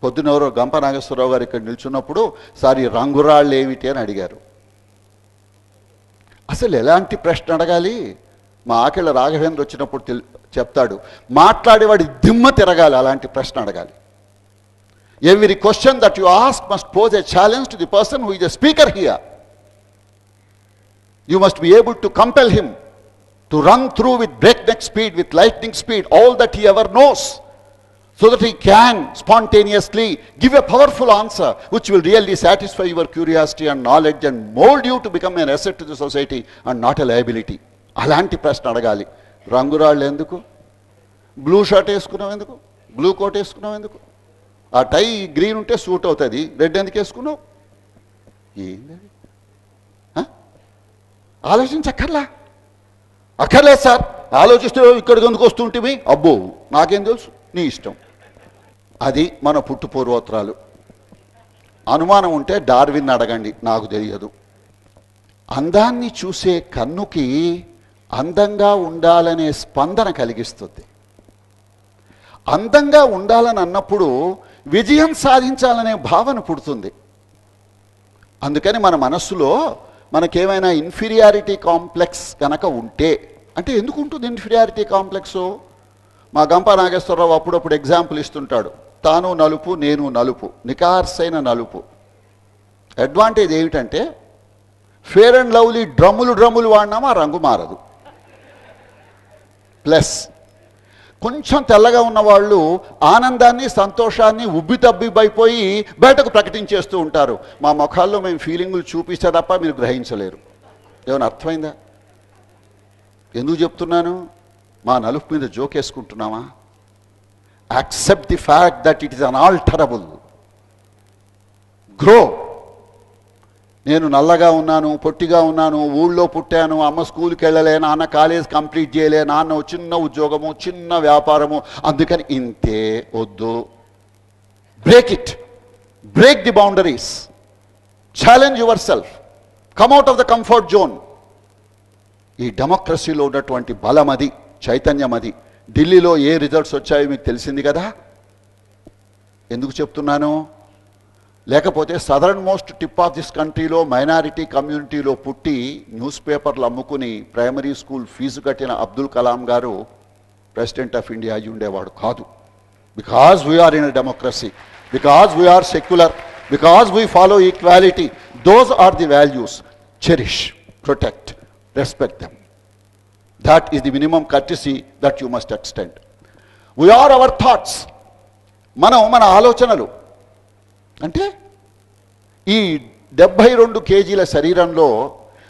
పొద్దునెవరో గంప నాగేశ్వరరావు గారు ఇక్కడ నిల్చున్నప్పుడు సార్ ఈ రంగురాళ్ళు ఏమిటి అని అడిగారు. అసలు ఎలాంటి ప్రశ్న అడగాలి? మా ఆకెళ్ళ రాఘవేంద్ర వచ్చినప్పుడు చెప్తాడు, మాట్లాడేవాడి దిమ్మ తిరగాలి, అలాంటి ప్రశ్న అడగాలి. Every question that you ask must pose a challenge to the person who is a speaker here. You must be able to compel him to run through with breakneck speed, with lightning speed, all that he ever knows, so that he can spontaneously give a powerful answer which will really satisfy your curiosity and knowledge and mold you to become an asset to the society and not a liability. అలాంటి ప్రశ్న అడగాలి. రంగురాళ్ళు ఎందుకు? బ్లూ షర్ట్ వేసుకున్నావు ఎందుకు? బ్లూ కోట్ వేసుకున్నావు ఎందుకు? ఆ టై గ్రీన్ ఉంటే సూట్ అవుతుంది, రెడ్ ఎందుకు వేసుకున్నావు? ఏంది ఆలోచించక్కర్లా? అక్కర్లేదు సార్, ఆలోచిస్తే ఇక్కడికి ఎందుకు వస్తుంటివి? అబ్బో నాకేం తెలుసు, నీ ఇష్టం. అది మన పుట్టు పూర్వోత్తరాలు. అనుమానం ఉంటే డార్విన్ అడగండి, నాకు తెలియదు. అందాన్ని చూసే కన్నుకి అందంగా ఉండాలనే స్పందన కలిగిస్తుంది. అందంగా ఉండాలని అన్నప్పుడు విజయం సాధించాలనే భావన పుడుతుంది. అందుకని మన మనస్సులో మనకేమైనా ఇన్ఫీరియారిటీ కాంప్లెక్స్ కనుక ఉంటే, అంటే ఎందుకు ఉంటుంది ఇన్ఫీరియారిటీ కాంప్లెక్స్? మా గంప నాగేశ్వరరావు అప్పుడప్పుడు ఎగ్జాంపుల్ ఇస్తుంటాడు. తాను నలుపు, నేను నలుపు, నికార్సైన నలుపు. అడ్వాంటేజ్ ఏమిటంటే ఫేర్ అండ్ లవ్లీ డ్రమ్ములు వాడినామా రంగు మారదు. ప్లస్ కొంచెం తెల్లగా ఉన్నవాళ్ళు ఆనందాన్ని, సంతోషాన్ని ఉబ్బితబ్బిబైపోయి బయటకు ప్రకటించేస్తూ ఉంటారు. మా ముఖాల్లో మేము ఫీలింగులు చూపిస్తే తప్ప మీరు గ్రహించలేరు. ఏమైనా అర్థమైందా? ఎందుకు చెప్తున్నాను? మా నలుపు మీద జోకేసుకుంటున్నామా? Accept the fact that it is unalterable. Grow. నేను నల్లగా ఉన్నాను, పొట్టిగా ఉన్నాను, ఊళ్ళో పుట్టాను, అమ్మ స్కూల్కి వెళ్ళలే, నాన్న కాలేజ్ కంప్లీట్ చేయలే, నాన్న చిన్న ఉద్యోగము, చిన్న వ్యాపారము, అందుకని ఇంతే వద్దు. Break it, break the boundaries, challenge your self, come out of the comfort zone. ఈ డెమోక్రసీలో ఉన్నటువంటి బలం అది, చైతన్యం అది. ఢిల్లీలో ఏ రిజల్ట్స్ వచ్చాయో మీకు తెలిసింది కదా. ఎందుకు చెప్తున్నాను? లేకపోతే southern most tip of this కంట్రీలో మైనారిటీ కమ్యూనిటీలో పుట్టి న్యూస్ పేపర్లు అమ్ముకుని ప్రైమరీ స్కూల్ ఫీజు కట్టిన అబ్దుల్ కలాం గారు ప్రెసిడెంట్ ఆఫ్ ఇండియా అయి ఉండేవాడు కాదు. Because we are in a democracy, because we are secular, because we follow equality. Those are the values. Cherish, protect, respect them. That is the minimum courtesy that you must extend. We are our thoughts. మన ఆలోచనలు. అంటే ఈ 72 కేజీల శరీరంలో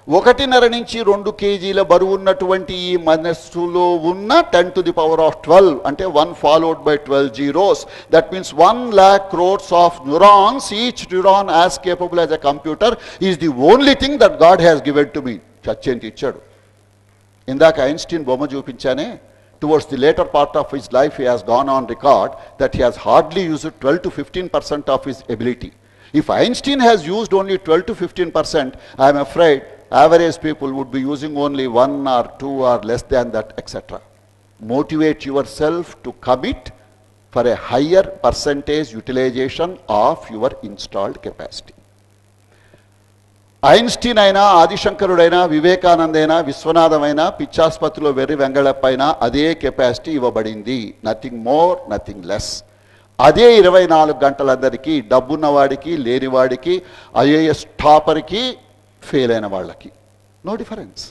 1.5 నుంచి 2 కేజీల బరువు ఉన్నటువంటి ఈ మనస్సులో ఉన్న 10 to the power of 12, అంటే 1 followed by 12 zeros. That means 1 lakh crores of neurons, each neuron as capable as a computer, is the only thing that God has given to me. చచ్చేంటి ఇచ్చాడు. ఇందాక ఐన్స్టీన్ బొమ్మ చూపించానే. Towards the later part of his life, he has gone on record that he has hardly used 12 to 15% of his ability. If Einstein has used only 12 to 15%, I am afraid average people would be using only 1 or 2 or less than that, etc. Motivate yourself to commit for a higher percentage utilization of your installed capacity. Einstein అయినా, ఆదిశంకరుడైనా, వివేకానందైనా, విశ్వనాథమైనా, పిచ్చాసుపత్రిలో వెర్రి వెంగళప్పైనా అదే కెపాసిటీ ఇవ్వబడింది. Nothing more, nothing less. అదే 24 గంటలందరికీ, డబ్బున్నవాడికి, లేనివాడికి, ఐఏఎస్ టాపర్కి, ఫెయిల్ అయిన వాళ్ళకి. No difference.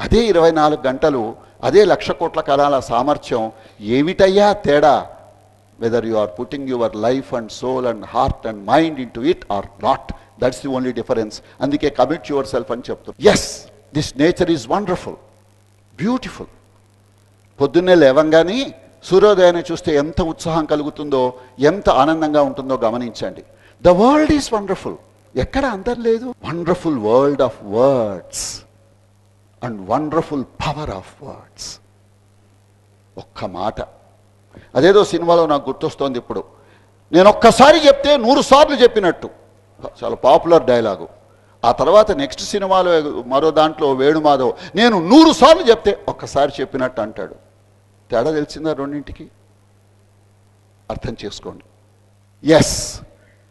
అదే 24 గంటలు, అదే 1,00,000 కోట్ల కళాల సామర్థ్యం. ఏమిటయ్యా తేడా? Whether you are putting your life and soul and heart and mind into it or not. That's the only difference. అందుకే కమిట్ యువర్ సెల్ఫ్ అని చెప్తాం. Yes, this nature is wonderful, beautiful. పొద్దున్నే లేవంగానే సూర్యోదయాన్ని చూస్తే ఎంత ఉత్సాహం కలుగుతుందో, ఎంత ఆనందంగా ఉంటుందో గమనించండి. The world is wonderful. ఎక్కడ అందరు లేదు. Wonderful world of words and wonderful power of words. ఒక్క మాట, అదేదో సినిమాలో నాకు గుర్తొస్తోంది ఇప్పుడు. నేను ఒక్కసారి చెప్తే 100 సార్లు చెప్పినట్టు. చాలా పాపులర్ డైలాగు. ఆ తర్వాత నెక్స్ట్ సినిమాలో మరో దాంట్లో వేణుమాధవ్ నేను 100 సార్లు చెప్తే ఒక్కసారి చెప్పినట్టు అంటాడు. తేడా తెలిసిందా రెండింటికి? అర్థం చేసుకోండి. Yes,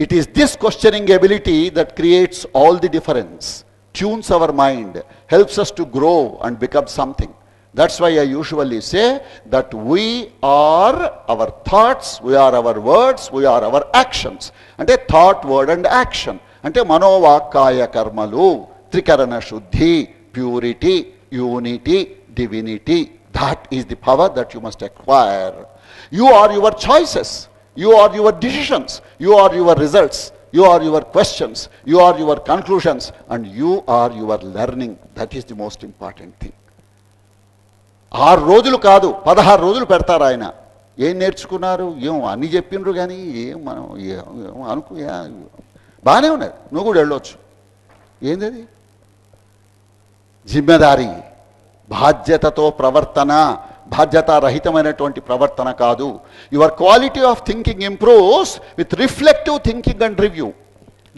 it is this questioning ability that creates all the difference, tunes our mind, helps us to grow and become something. That's why I usually say that we are our thoughts, we are our words, we are our actions. Ante thought, word and action. Ante manovakkaya karmalu, trikarana shuddhi, purity, unity, divinity. That is the power that you must acquire. You are your choices, you are your decisions, you are your results, you are your questions, you are your conclusions, and you are your learning. That is the most important thing. 6 రోజులు కాదు 16 రోజులు పెడతారు ఆయన. ఏం నేర్చుకున్నారు? ఏం అన్నీ చెప్పిండ్రు కానీ ఏం మనం అనుకు బాగానే ఉన్నది. నువ్వు కూడా వెళ్ళొచ్చు. ఏందది? జిమ్మెదారీ, బాధ్యతతో ప్రవర్తన, బాధ్యతారహితమైనటువంటి ప్రవర్తన కాదు. Your quality of thinking improves with reflective thinking and review.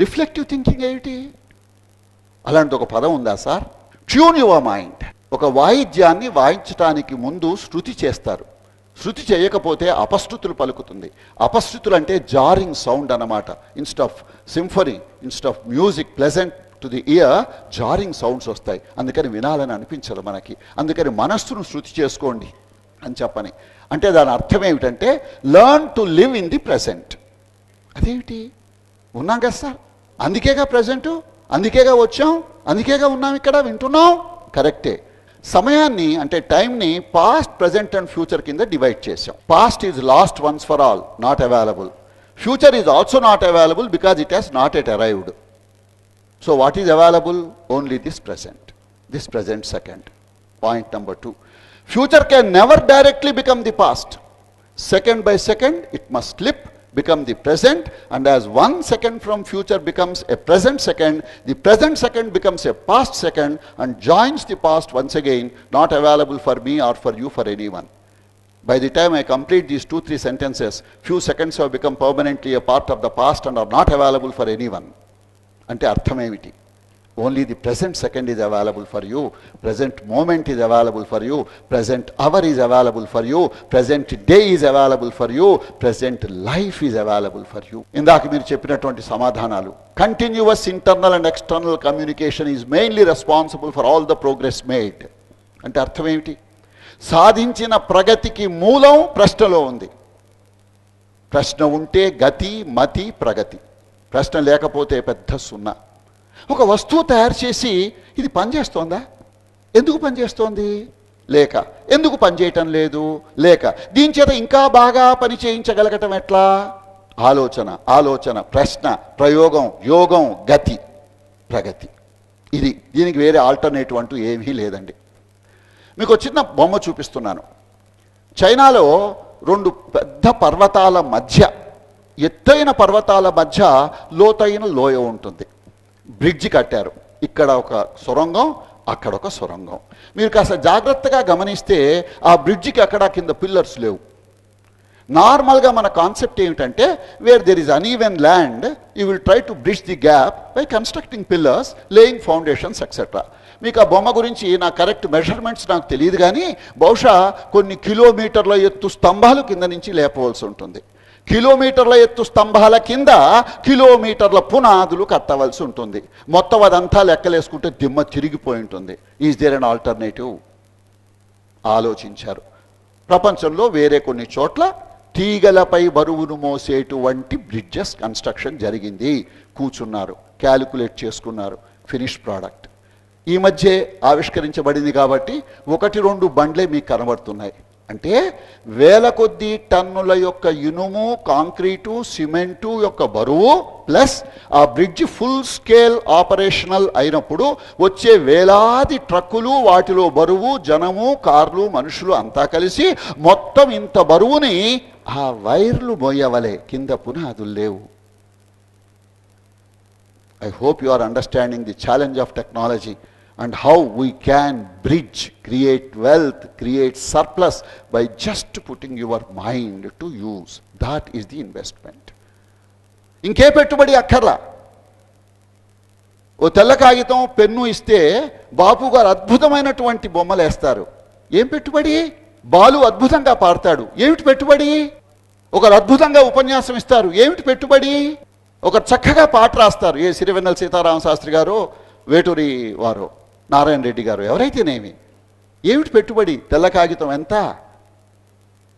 Reflective thinking ఏమిటి? అలాంటి ఒక పదం ఉందా సార్? Tune your mind. ఒక వాయిద్యాన్ని వాయించడానికి ముందు శృతి చేస్తారు. శృతి చేయకపోతే అపశృతులు పలుకుతుంది. అపశృతులు అంటే జారింగ్ సౌండ్ అన్నమాట. Instead of symphony, instead of music pleasant to the year, jarring sounds వస్తాయి. అందుకని వినాలని అనిపించదు మనకి. అందుకని మనస్సును శృతి చేసుకోండి అని చెప్పని. అంటే దాని అర్థం ఏమిటంటే learn to live in the present. అదేమిటి? ఉన్నాం కదా సార్, అందుకేగా ప్రెజెంటు, అందుకేగా వచ్చాం, అందుకేగా ఉన్నాం, ఇక్కడ వింటున్నాం. కరెక్టే. సమయాన్ని అంటే టైంని పాస్ట్, ప్రజెంట్ అండ్ ఫ్యూచర్ కింద డివైడ్ చేసాం. Past is lost once for all, not available. Future is also not available because it has not yet arrived. So what is available? Only this present second. Point number 2. Future can never directly become the past. Second by second it must slip, become the present, and as 1 second from future becomes a present second, the present second becomes a past second and joins the past once again, not available for me or for you, for anyone. By the time I complete these 2-3 sentences, few seconds have become permanently a part of the past and are not available for anyone. Ante artham emiti? Only the present second is available for you, present moment is available for you, present hour is available for you, present day is available for you, present life is available for you. ఇందాక మీరు చెప్పినటువంటి సమాధానాలు. Continuous internal and external communication is mainly responsible for all the progress made. అంటే అర్థం ఏమిటి? సాధించిన ప్రగతికి మూలం ప్రశ్నలో ఉంది. ప్రశ్న ఉంటే గతి, మతి, ప్రగతి. ప్రశ్న లేకపోతే పెద్ద సున్నా. ఒక వస్తువు తయారు చేసి ఇది పనిచేస్తోందా? ఎందుకు పనిచేస్తోంది? లేక. ఎందుకు పనిచేయటం లేదు? లేక. దీని చేత ఇంకా బాగా పని చేయించగలగటం ఎట్లా? ఆలోచన, ప్రశ్న, ప్రయోగం, యోగం, గతి, ప్రగతి. ఇది. దీనికి వేరే ఆల్టర్నేటివ్ అంటూ ఏమీ లేదండి. మీకు చిన్న బొమ్మ చూపిస్తున్నాను. చైనాలో 2 పెద్ద పర్వతాల మధ్య, ఎత్తైన పర్వతాల మధ్య లోతైన లోయ ఉంటుంది. బ్రిడ్జి కట్టారు. ఇక్కడ ఒక సొరంగం, అక్కడ ఒక సొరంగం. మీరు కాస్త జాగ్రత్తగా గమనిస్తే ఆ బ్రిడ్జికి అక్కడ కింద పిల్లర్స్ లేవు. నార్మల్గా మన కాన్సెప్ట్ ఏమిటంటే where there is uneven land you will try to bridge the gap by constructing pillars, laying foundations etcetera. మీకు ఆ బొమ్మ గురించి నా కరెక్ట్ మెజర్మెంట్స్ నాకు తెలియదు కానీ బహుశా కొన్ని కిలోమీటర్ల ఎత్తు స్తంభాలు కింద నుంచి లేపవలసి ఉంటుంది. కిలోమీటర్ల ఎత్తు స్తంభాల కింద కిలోమీటర్ల పునాదులు కట్టవలసి ఉంటుంది. మొత్తం అదంతా లెక్కలేసుకుంటే దిమ్మ తిరిగిపోయి ఉంటుంది. Is there an alternative? ఆలోచించారు. ప్రపంచంలో వేరే కొన్ని చోట్ల తీగలపై బరువును మోసేటువంటి బ్రిడ్జెస్ కన్స్ట్రక్షన్ జరిగింది. కూర్చున్నారు, క్యాలిక్యులేట్ చేసుకున్నారు, ఫినిష్ ప్రోడక్ట్. ఈ మధ్య ఆవిష్కరించబడింది కాబట్టి 1-2 బండ్లే మీకు కనబడుతున్నాయి. అంటే వేల కొద్దీ టన్నుల యొక్క ఇనుము, కాంక్రీటు, సిమెంటు యొక్క బరువు ప్లస్ ఆ బ్రిడ్జ్ ఫుల్ స్కేల్ ఆపరేషనల్ అయినప్పుడు వచ్చే వేలాది ట్రక్కులు, వాటిలో బరువు, జనము, కార్లు, మనుషులు అంతా కలిసి మొత్తం ఇంత బరువుని ఆ వైర్లు మోయవలే, కింద పునాదులు లేవు. I hope you are understanding the challenge of technology and how we can bridge, create wealth, create surplus by just putting your mind to use. That is the investment. ఇంకే పెట్టుబడి అక్కర్లా. ఓ తెల్ల కాగితం, పెన్ను ఇస్తే బాపు గారు అద్భుతమైనటువంటి బొమ్మలు వేస్తారు. ఏం పెట్టుబడి? బాలు అద్భుతంగా పాడతాడు. ఏమిటి పెట్టుబడి? ఒకరు అద్భుతంగా ఉపన్యాసం ఇస్తారు. ఏమిటి పెట్టుబడి? ఒక చక్కగా పాట రాస్తారు. ఏ సిరివెన్నెల సీతారామ శాస్త్రి గారు, వేటూరి వారు, నారాయణ రెడ్డి గారు, ఎవరైతేనేమి. ఏమిటి పెట్టుబడి? తెల్ల కాగితం ఎంత?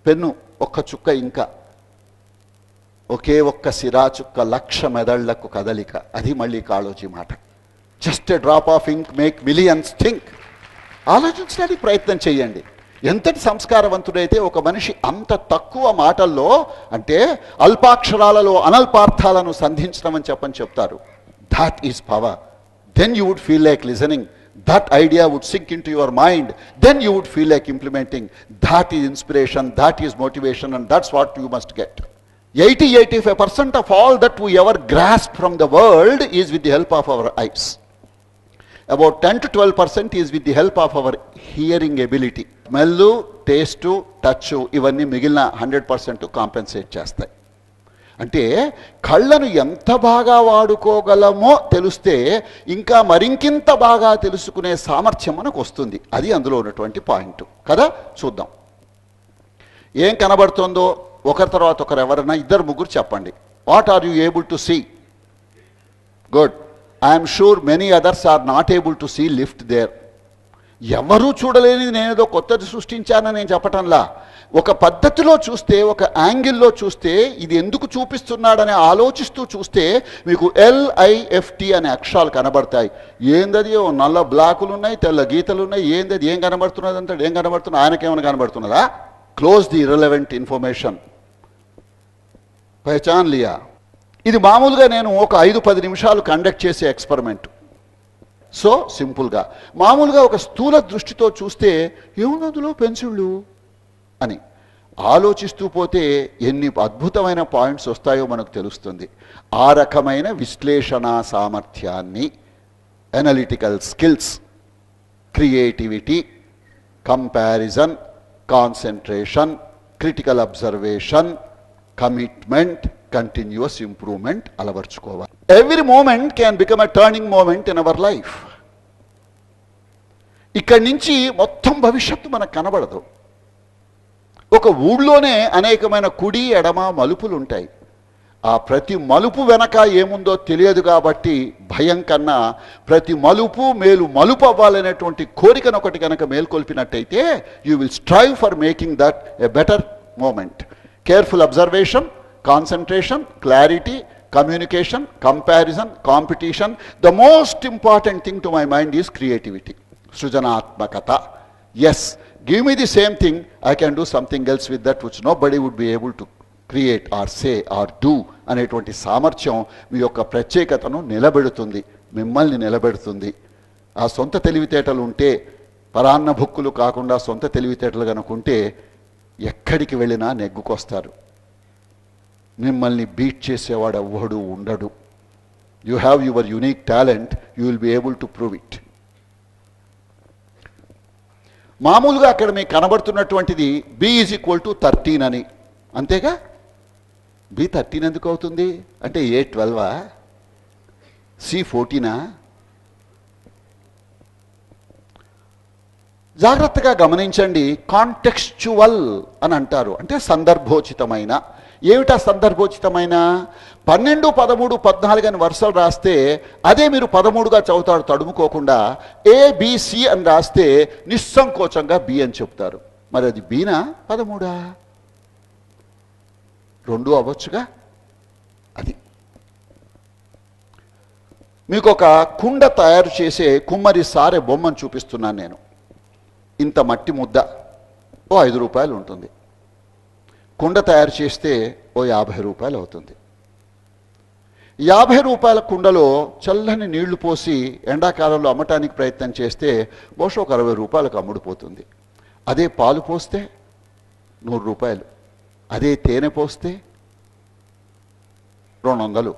పెన్ను ఒక్క చుక్క, ఇంకా ఒకే ఒక్క సిరా చుక్క, 1,00,000 మెదళ్లకు కదలిక. అది మళ్ళీ కాళోజీ మాట. Just a drop of ink make millions think. ఆలోచించడానికి ప్రయత్నం చేయండి. ఎంతటి సంస్కారవంతుడైతే ఒక మనిషి అంత తక్కువ మాటల్లో, అంటే అల్పాక్షరాలలో అనల్పార్థాలను సంధించడం అని చెప్తారు. That is power. Then you would feel like listening. That idea would sink into your mind. Then you would feel like implementing. That is inspiration, that is motivation, and that's what you must get. 80-85% of all that we ever grasp from the world is with the help of our eyes. About 10-12% is with the help of our hearing ability. Smell, taste, touch ఇవన్నీ మిగిలిన 100% కాంపెన్సేట్ చేస్తాయి. అంటే కళ్ళను ఎంత బాగా వాడుకోగలమో తెలిస్తే ఇంకా మరింకింత బాగా తెలుసుకునే సామర్థ్యం మనకు వస్తుంది. అది అందులో ఉన్నటువంటి పాయింట్ కదా. చూద్దాం ఏం కనబడుతుందో. ఒకరి తర్వాత ఒకరు ఎవరైనా 2-3 చెప్పండి. What are you able to see? Good. I'm sure many others are not able to see lift there. ఎవరూ చూడలేనిది నేనేదో కొత్తది సృష్టించానని నేను చెప్పటంలా. ఒక పద్ధతిలో చూస్తే, ఒక యాంగిల్లో చూస్తే, ఇది ఎందుకు చూపిస్తున్నాడని ఆలోచిస్తూ చూస్తే మీకు LIFT అనే అక్షరాలు కనబడతాయి. ఏందది? నల్ల బ్లాకులు ఉన్నాయి, తెల్ల గీతలు ఉన్నాయి. ఏందది? ఏం కనబడుతున్నది అంటాడు. ఏం కనబడుతున్నా? ఆయనకేమైనా కనబడుతున్నదా? Close the irrelevant information. పహచాన్ లియా. ఇది మామూలుగా నేను ఒక 5-10 నిమిషాలు కండక్ట్ చేసే ఎక్స్పెరిమెంట్. సో సింపుల్గా మామూలుగా ఒక స్థూల దృష్టితో చూస్తే ఏముంది అందులో, పెన్సిళ్ళు అని ఆలోచిస్తూ పోతే ఎన్ని అద్భుతమైన పాయింట్స్ వస్తాయో మనకు తెలుస్తుంది. ఆ రకమైన విశ్లేషణ సామర్థ్యాన్ని, analytical skills, creativity, comparison, concentration, critical observation, commitment, continuous improvement అలవర్చుకోవాలి. Every moment can become a turning moment in our life. ఇక్కడి నుంచి మొత్తం భవిష్యత్తు మనకు కనబడదు. ఒక ఊళ్ళోనే అనేకమైన కుడి ఎడమ మలుపులు ఉంటాయి. ఆ ప్రతి మలుపు వెనక ఏముందో తెలియదు కాబట్టి భయం కన్నా ప్రతి మలుపు మేలు మలుపు అవ్వాలనేటువంటి కోరికను ఒకటి కనుక మేల్కొల్పినట్టయితే you will strive for making that a better moment. Careful observation, concentration, clarity, communication, comparison, competition. The most important thing to my mind is creativity. Srujanatmakata. Yes, give me the same thing, I can do something else with that which nobody would be able to create or say or do. అనేటువంటి సామర్థ్యం మీ యొక్క ప్రత్యేకతను నిలబెడుతుంది, మిమ్మల్ని నిలబెడుతుంది. ఆ సొంత తెలివితేటలు ఉంటే, పరాన్న భుక్కులు కాకుండా సొంత తెలివితేటలు కనుకుంటే ఎక్కడికి వెళ్ళినా నెగ్గుకొస్తారు. మిమ్మల్ని బీట్ చేసేవాడు ఎవ్వడు ఉండడు. You have your unique talent, you will be able to prove it. మామూలుగా అక్కడ మీకు కనబడుతున్నటువంటిది B=13 అని, అంతేగా. B13 ఎందుకు అవుతుంది అంటే A12, C14. జాగ్రత్తగా గమనించండి. కాంటెక్స్చువల్ అని అంటారు, అంటే సందర్భోచితమైన. ఏమిటా సందర్భోచితమైన? 12, 13, 14 అని వరుసలు రాస్తే అదే మీరు 13గా చదువుతాడు తడుముకోకుండా. ABC అని రాస్తే నిస్సంకోచంగా B అని చెప్తారు. మరి అది Bనా 13? 2 అవ్వచ్చుగా. అది మీకు ఒక కుండ తయారు చేసే కుమ్మరి సారె బొమ్మను చూపిస్తున్నాను నేను. ఇంత మట్టి ముద్ద ఓ 5 రూపాయలు ఉంటుంది. కుండ తయారు చేస్తే ఓ 50 రూపాయలు అవుతుంది. 50 రూపాయల కుండలో చల్లని నీళ్లు పోసి ఎండాకాలంలో అమ్మటానికి ప్రయత్నం చేస్తే బహుశా ఒక 60 రూపాయలకు అమ్ముడుపోతుంది. అదే పాలు పోస్తే 100 రూపాయలు, అదే తేనె పోస్తే 200,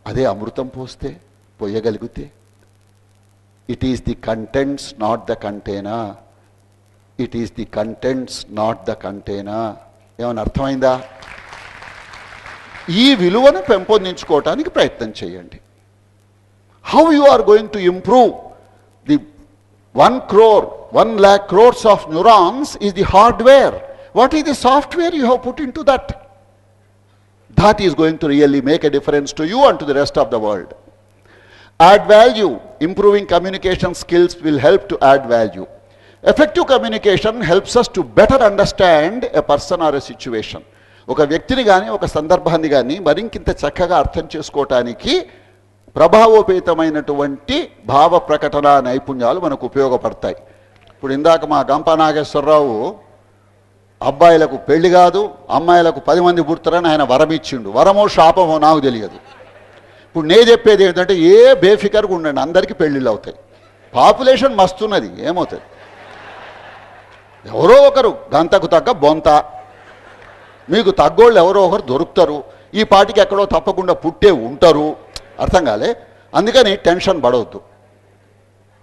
అదే అమృతం పోస్తే పోయగలిగితే. It is the contents not the container. It is the contents not the container. ఏమైనా అర్థమైందా? ఈ విలువను పెంపొందించుకోవటానికి ప్రయత్నం చేయండి. How you are going to improve the 1 crore, 1 lakh crores of neurons is the hardware. What is the software you have put into that? That is going to really make a difference to you and to the rest of the world. Add value. Improving communication skills will help to add value. Effective communication helps us to better understand a person or a situation. ఒక వ్యక్తిని కానీ ఒక సందర్భాన్ని కానీ మరింకింత చక్కగా అర్థం చేసుకోవటానికి ప్రభావోపేతమైనటువంటి భావ ప్రకటన నైపుణ్యాలు మనకు ఉపయోగపడతాయి. ఇప్పుడు ఇందాక మా గంపా నాగేశ్వరరావు అబ్బాయిలకు పెళ్లి కాదు, అమ్మాయిలకు 10 మంది పుడతారని ఆయన వరం ఇచ్చిండు. వరమో శాపమో నాకు తెలియదు. ఇప్పుడు నేను చెప్పేది ఏంటంటే ఏ బేఫికర్గా ఉండండి, అందరికీ పెళ్ళిళ్ళు అవుతాయి. పాపులేషన్ మస్తున్నది, ఏమవుతుంది? ఎవరో ఒకరు గంతకు తగ్గ బొంత, మీకు తగ్గోళ్ళు ఎవరో ఒకరు దొరుకుతారు. ఈ పాటికి ఎక్కడో తప్పకుండా పుట్టే ఉంటారు. అర్థం కాలే? అందుకని టెన్షన్ పడవద్దు.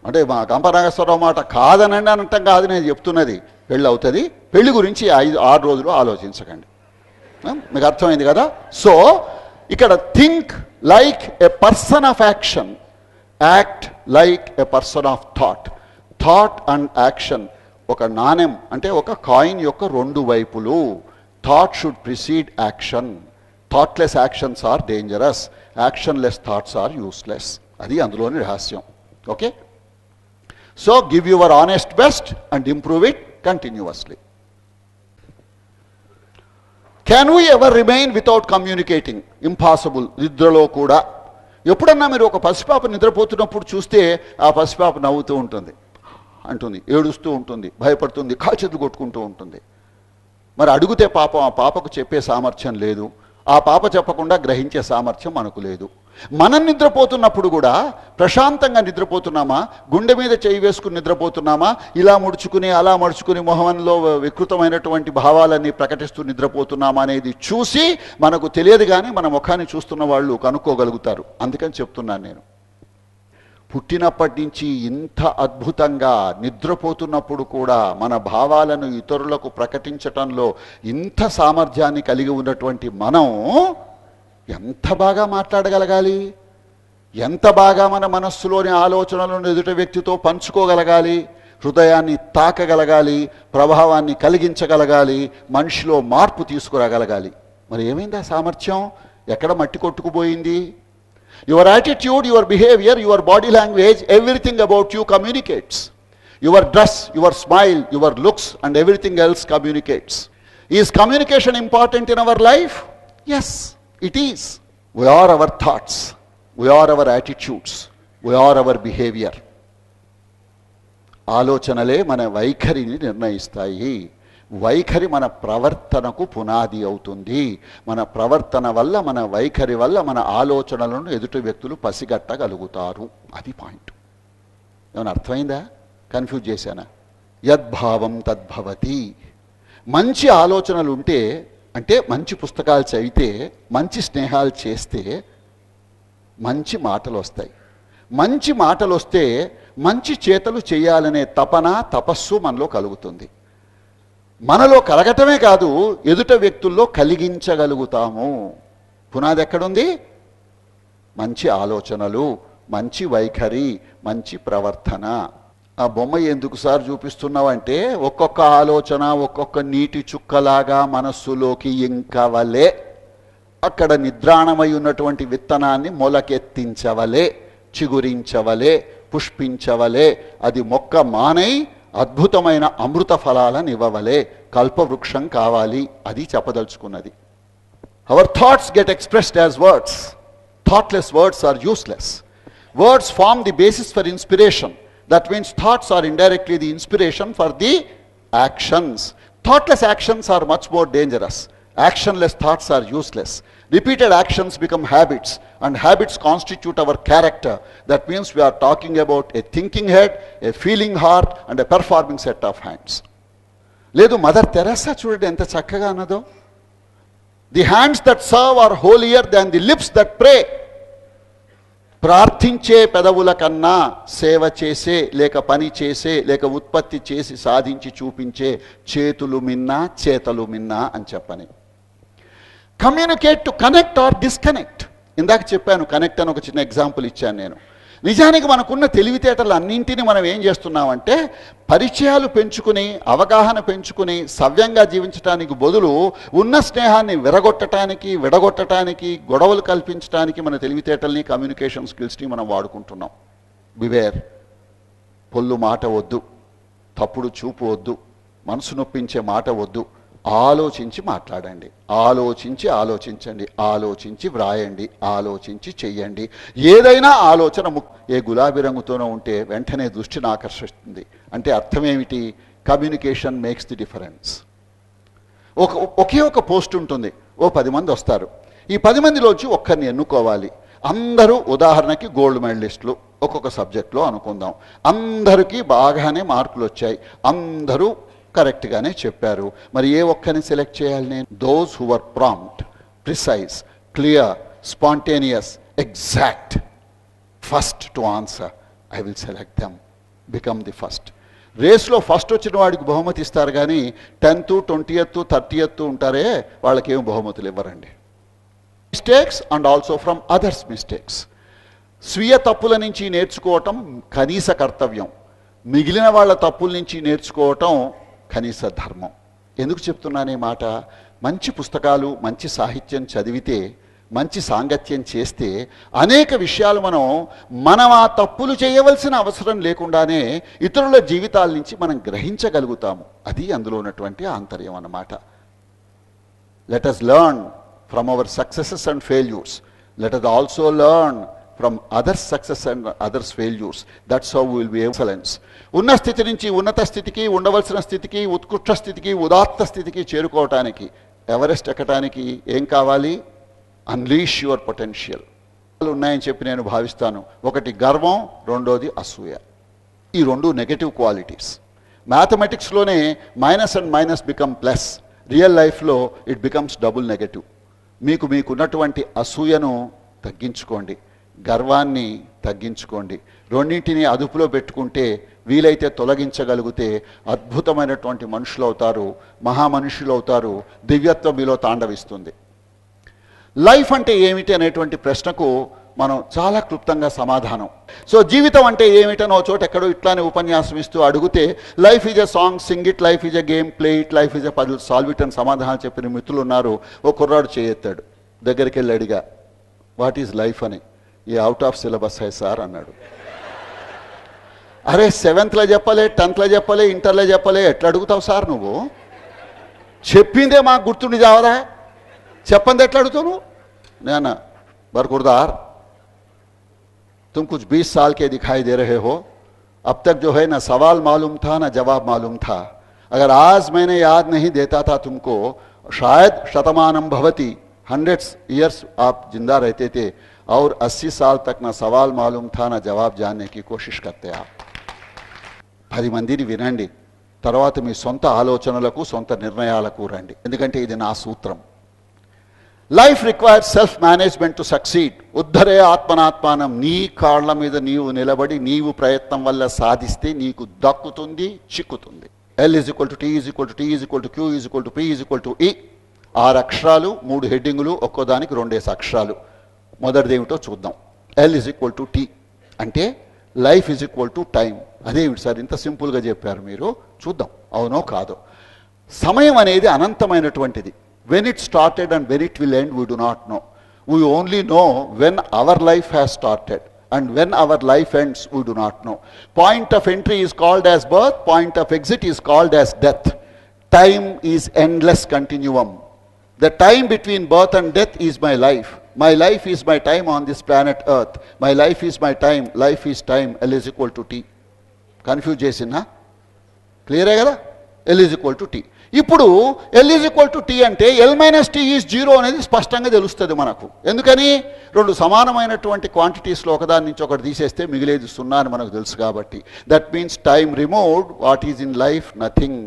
అంటే మా గంపనాగేశ్వరరావు మాట కాదనండి అనటం కాదు నేను చెప్తున్నది. పెళ్ళి అవుతుంది. పెళ్లి గురించి 5-6 రోజులు ఆలోచించకండి. మీకు అర్థమైంది కదా? సో ఇక్కడ think like a person of action, act like a person of thought. Thought and action ఒక నాణెం, అంటే ఒక కాయిన్ యొక్క 2 వైపులు. Thought should precede action. Thoughtless actions are dangerous, actionless thoughts are useless. అది అందులోని రహస్యం. Okay, so give your honest best and improve it continuously. Can we ever remain without communicating? Impossible. నిద్రలో కూడా. ఎప్పుడన్నా మీరు ఒక పసిపాప నిద్రపోతున్నప్పుడు చూస్తే ఆ పసిపాప నవ్వుతూ ఉంటుంది, అంటుంది, ఏడుస్తూ ఉంటుంది, భయపడుతుంది, కాల్చేతులు కొట్టుకుంటూ ఉంటుంది. మరి అడిగితే పాపం ఆ పాపకు చెప్పే సామర్థ్యం లేదు, ఆ పాప చెప్పకుండా గ్రహించే సామర్థ్యం మనకు లేదు. మనం నిద్రపోతున్నప్పుడు కూడా ప్రశాంతంగా నిద్రపోతున్నామా, గుండె మీద చేయి వేసుకుని నిద్రపోతున్నామా, ఇలా ముడుచుకుని అలా మడుచుకుని మొహంలో వికృతమైనటువంటి భావాలన్నీ ప్రకటిస్తూ నిద్రపోతున్నామా అనేది చూసి మనకు తెలియదు, కానీ మన ముఖాన్ని చూస్తున్న వాళ్ళు కనుక్కోగలుగుతారు. అందుకని చెప్తున్నాను నేను. పుట్టినప్పటి నుంచి ఇంత అద్భుతంగా నిద్రపోతున్నప్పుడు కూడా మన భావాలను ఇతరులకు ప్రకటించటంలో ఇంత సామర్థ్యాన్ని కలిగి ఉన్నటువంటి మనం ఎంత బాగా మాట్లాడగలగాలి, ఎంత బాగా మన మనస్సులోని ఆలోచనలను ఎదుటి వ్యక్తితో పంచుకోగలగాలి, హృదయాన్ని తాకగలగాలి, ప్రభావాన్ని కలిగించగలగాలి, మనిషిలో మార్పు తీసుకురాగలగాలి. మరి ఏమైంది ఆ సామర్థ్యం? ఎక్కడ మట్టి కొట్టుకుపోయింది? Your attitude, your behavior, your body language, everything about you communicates. Your dress, your smile, your looks and everything else communicates. Is communication important in our life? Yes, it is. We are our thoughts, we are our attitudes, we are our behavior. ఆలోచనలే మన వైఖరిని నిర్ణయిస్తాయి. వైఖరి మన ప్రవర్తనకు పునాది అవుతుంది. మన ప్రవర్తన వల్ల, మన వైఖరి వల్ల మన ఆలోచనలను ఎదుటి వ్యక్తులు పసిగట్టగలుగుతారు. అది పాయింట్. ఏమైనా అర్థమైందా? కన్ఫ్యూజ్ చేశానా? యద్భావం తద్భవతి. మంచి ఆలోచనలు ఉంటే, అంటే మంచి పుస్తకాలు చదివితే, మంచి స్నేహాలు చేస్తే మంచి మాటలు వస్తాయి. మంచి మాటలు వస్తే మంచి చేతలు చేయాలనే తపన, తపస్సు మనలో కలుగుతుంది. మనలో కలగటమే కాదు, ఎదుట వ్యక్తుల్లో కలిగించగలుగుతాము. పునాది ఎక్కడుంది? మంచి ఆలోచనలు, మంచి వైఖరి, మంచి ప్రవర్తన. ఆ బొమ్మ ఎందుకు సార్ చూపిస్తున్నావంటే, ఒక్కొక్క ఆలోచన ఒక్కొక్క నీటి చుక్కలాగా మనస్సులోకి ఇంకవలే, అక్కడ నిద్రాణమై ఉన్నటువంటి విత్తనాన్ని మొలకెత్తించవలే, చిగురించవలే, పుష్పించవలే, అది మొక్క మానై అద్భుతమైన అమృత ఫలాలను ఇవ్వవలే, కల్పవృక్షం కావాలి. అది చెప్పదలుచుకున్నది. Our thoughts get expressed as words. Thoughtless words are useless. Words form the basis for inspiration. That means thoughts are indirectly the inspiration for the actions. Thoughtless actions are much more dangerous. Actionless thoughts are useless. Repeated actions become habits, and habits constitute our character. That means we are talking about a thinking head, a feeling heart, and a performing set of hands. లేదు మదర్ తెరెసా చూడండి ఎంత చక్కగా అన్నదో. The hands that serve are holier than the lips that pray. ప్రార్థించే పెదవుల కన్నా సేవ చేసే లేక పని చేసే లేక ఉత్పత్తి చేసి సాధించి చూపించే చేతులు మిన్నా చేతలు మిన్నా అని చెప్పని. Communicate to connect or disconnect. ఇందాక చెప్పాను, కనెక్ట్ అని ఒక చిన్న ఎగ్జాంపుల్ ఇచ్చాను నేను. నిజానికి మనకున్న తెలివితేటలు అన్నింటినీ మనం ఏం చేస్తున్నామంటే పరిచయాలు పెంచుకుని అవగాహన పెంచుకుని సవ్యంగా జీవించడానికి బదులు ఉన్న స్నేహాన్ని విడగొట్టడానికి గొడవలు కల్పించడానికి మన తెలివితేటల్ని కమ్యూనికేషన్ స్కిల్స్ని మనం వాడుకుంటున్నాం. బివేర్. పొల్లు మాట వద్దు, తప్పుడు చూపు వద్దు, మనసు నొప్పించే మాట వద్దు. ఆలోచించి మాట్లాడండి, ఆలోచించండి, ఆలోచించి వ్రాయండి, ఆలోచించి చెయ్యండి. ఏదైనా ఆలోచన ఏ గులాబీ రంగుతోనో ఉంటే వెంటనే దృష్టిని ఆకర్షిస్తుంది. అంటే అర్థం ఏమిటి? Communication makes the difference. ఒకే ఒక పోస్ట్ ఉంటుంది, ఓ 10 మంది వస్తారు. ఈ 10 మందిలోంచి ఒక్కరిని ఎన్నుకోవాలి. అందరూ ఉదాహరణకి గోల్డ్ మెడలిస్టులు ఒక్కొక్క సబ్జెక్ట్లో అనుకుందాం. అందరికీ బాగానే మార్కులు వచ్చాయి, అందరూ కరెక్ట్గానే చెప్పారు. మరి ఏ ఒక్కరిని సెలెక్ట్ చేయాలి నేను? Those who are prompt, precise, clear, spontaneous, exact, first to answer. I will select them, become the first. రేస్లో ఫస్ట్ వచ్చిన వాడికి బహుమతి ఇస్తారు, కానీ 10th, 20th, 30th ఉంటారే వాళ్ళకేం బహుమతులు ఇవ్వరండి. Mistakes and also from others mistakes. స్వీయ తప్పుల నుంచి నేర్చుకోవటం కనీస కర్తవ్యం, మిగిలిన వాళ్ళ తప్పుల నుంచి నేర్చుకోవటం కనీస ధర్మం. ఎందుకు చెప్తున్నాను ఈ మాట? మంచి పుస్తకాలు, మంచి సాహిత్యం చదివితే, మంచి సాంగత్యం చేస్తే అనేక విషయాలు మనం ఆ తప్పులు చేయవలసిన అవసరం లేకుండానే ఇతరుల జీవితాల నుంచి మనం గ్రహించగలుగుతాము. అది అందులో ఉన్నటువంటి ఆంతర్యం అన్నమాట. Let us learn from our successes and failures. Let us also learn from others' success and others' failures. That's how we will be excellence. ఉన్న స్థితి నుంచి ఉన్నత స్థితికి, ఉండవలసిన స్థితికి, ఉత్కృష్ట స్థితికి, ఉదాత్త స్థితికి చేరుకోవటానికి, ఎవరెస్ట్ ఎక్కడానికి ఏం కావాలి? అన్లీష్ యువర్ పొటెన్షియల్ ఉన్నాయని చెప్పి నేను భావిస్తాను. ఒకటి గర్వం, రెండోది అసూయ. ఈ రెండు నెగటివ్ క్వాలిటీస్. మ్యాథమెటిక్స్లోనే minus and minus become plus. Real లైఫ్లో ఇట్ బికమ్స్ డబుల్ నెగటివ్. మీకున్నటువంటి అసూయను తగ్గించుకోండి, గర్వాన్ని తగ్గించుకోండి. రెండింటిని అదుపులో పెట్టుకుంటే, వీలైతే తొలగించగలిగితే అద్భుతమైనటువంటి మనుషులు అవుతారు, మహామనుషులు అవుతారు, దివ్యత్వం మీలో తాండవిస్తుంది. లైఫ్ అంటే ఏమిటి అనేటువంటి ప్రశ్నకు మనం చాలా క్లుప్తంగా సమాధానం. సో జీవితం అంటే ఏమిటనో చోట ఎక్కడో ఇట్లానే ఉపన్యాసం ఇస్తూ అడిగితే life is a song, sing it, life is a game, play it, life is a puzzle, solve it అని సమాధానం చెప్పిన మిత్రులు ఉన్నారు. ఓ కుర్రాడు చేయెత్తాడు, దగ్గరికి వెళ్ళి అడిగా, వాట్ ఈజ్ లైఫ్ అని. ఈ out of syllabus high sir అన్నాడు. అరే 7th చెప్పలే, 10th చెప్పలే, ఇంటర్లో చెప్పలే, ఎట్లా అడుగుతావు సార్ నువ్వు? చెప్పిందే మాకు గుర్తుండి జావదా, చెప్పండి ఎట్లా అడుగుతావు? నేను बरखुरदार, तुम कुछ 20 साल के दिखाई दे रहे हो, अब तक जो है ना सवाल मालूम था ना जवाब मालूम था. अगर आज मैंने याद नहीं देता था तुमको, शायद शतमानम भवति, 100 years आप जिंदा रहते थे और 80 साल तक ना सवाल मालूम था ना जवाब जानने की कोशिश करते आप. 10 మందిని వినండి, తర్వాత మీ సొంత ఆలోచనలకు సొంత నిర్ణయాలకు రండి. ఎందుకంటే ఇది నా సూత్రం. Life requires self management to succeed. ఉద్ధరే ఆత్మనాత్మానం. నీ కాళ్ళ మీద నీవు నిలబడి నీవు ప్రయత్నం వల్ల సాధిస్తే నీకు దక్కుతుంది, చిక్కుతుంది. L = T = T = Q = P = E. 6 అక్షరాలు, 3 హెడ్డింగులు, ఒక్కోదానికి 2 అక్షరాలు. మొదటిది ఏమిటో చూద్దాం. L = T అంటే లైఫ్ = టైం. అదేమిటి సార్ ఇంత సింపుల్గా చెప్పారు మీరు? చూద్దాం అవునో కాదో. సమయం అనేది అనంతమైనటువంటిది. When it started and when it will end, we do not know. We only know when our life has started, and when our life ends, we do not know. Point of entry is called as birth, point of exit is called as death. Time is endless continuum. The time between birth and death is my life. My life is my time on this planet Earth. My life is my time. Life is time. L is equal to T. Confuse చేసిందా? క్లియరే కదా? L is equal to T. ఇప్పుడు L is equal to T అంటే L minus T is 0 అనేది స్పష్టంగా తెలుస్తుంది మనకు. ఎందుకని? రెండు సమానమైనటువంటి క్వాంటిటీస్లో ఒకదాని నుంచి ఒకటి తీసేస్తే మిగిలేది సున్నా అని మనకు తెలుసు కాబట్టి. That means time removed, what is in life? Nothing.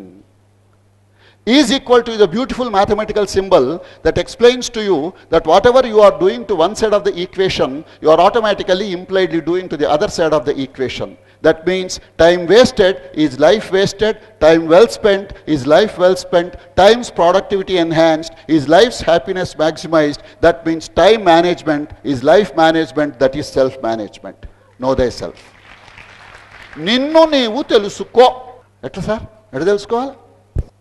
Is equal to is a beautiful mathematical symbol that explains to you that whatever you are doing to one side of the equation, you are automatically impliedly doing to the other side of the equation. That means time wasted is life wasted, time well spent is life well spent, time's productivity enhanced is life's happiness maximized. That means time management is life management, that is self-management. Know thyself. నిన్ను నీవు తెలుసుకో. ఎట్లా సార్? ఎట్లా తెలుసుకోవాలి?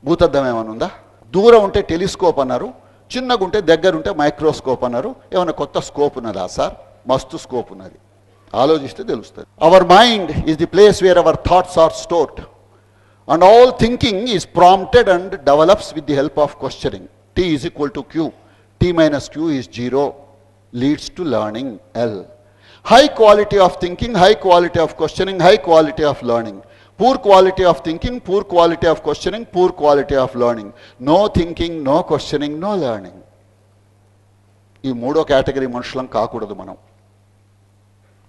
భూతద్దం ఏమైనా ఉందా? దూరం ఉంటే టెలిస్కోప్ అన్నారు, చిన్నగా ఉంటే దగ్గర ఉంటే మైక్రోస్కోప్ అన్నారు. ఏమైనా కొత్త స్కోప్ ఉన్నదా సార్? మస్తు స్కోప్ ఉన్నది. ఆలోచిస్తే తెలుస్తుంది. Our mind is the place where our thoughts are stored and all thinking is prompted and develops with the help of questioning. T is equal to Q. T minus Q is 0, leads to learning. L. High quality of thinking, high quality of questioning, high quality of learning. Poor quality of thinking, poor quality of questioning, poor quality of learning. No thinking, no questioning, no learning. ఈ మూడో కేటగిరీ మనుషులం కాకూడదు మనం.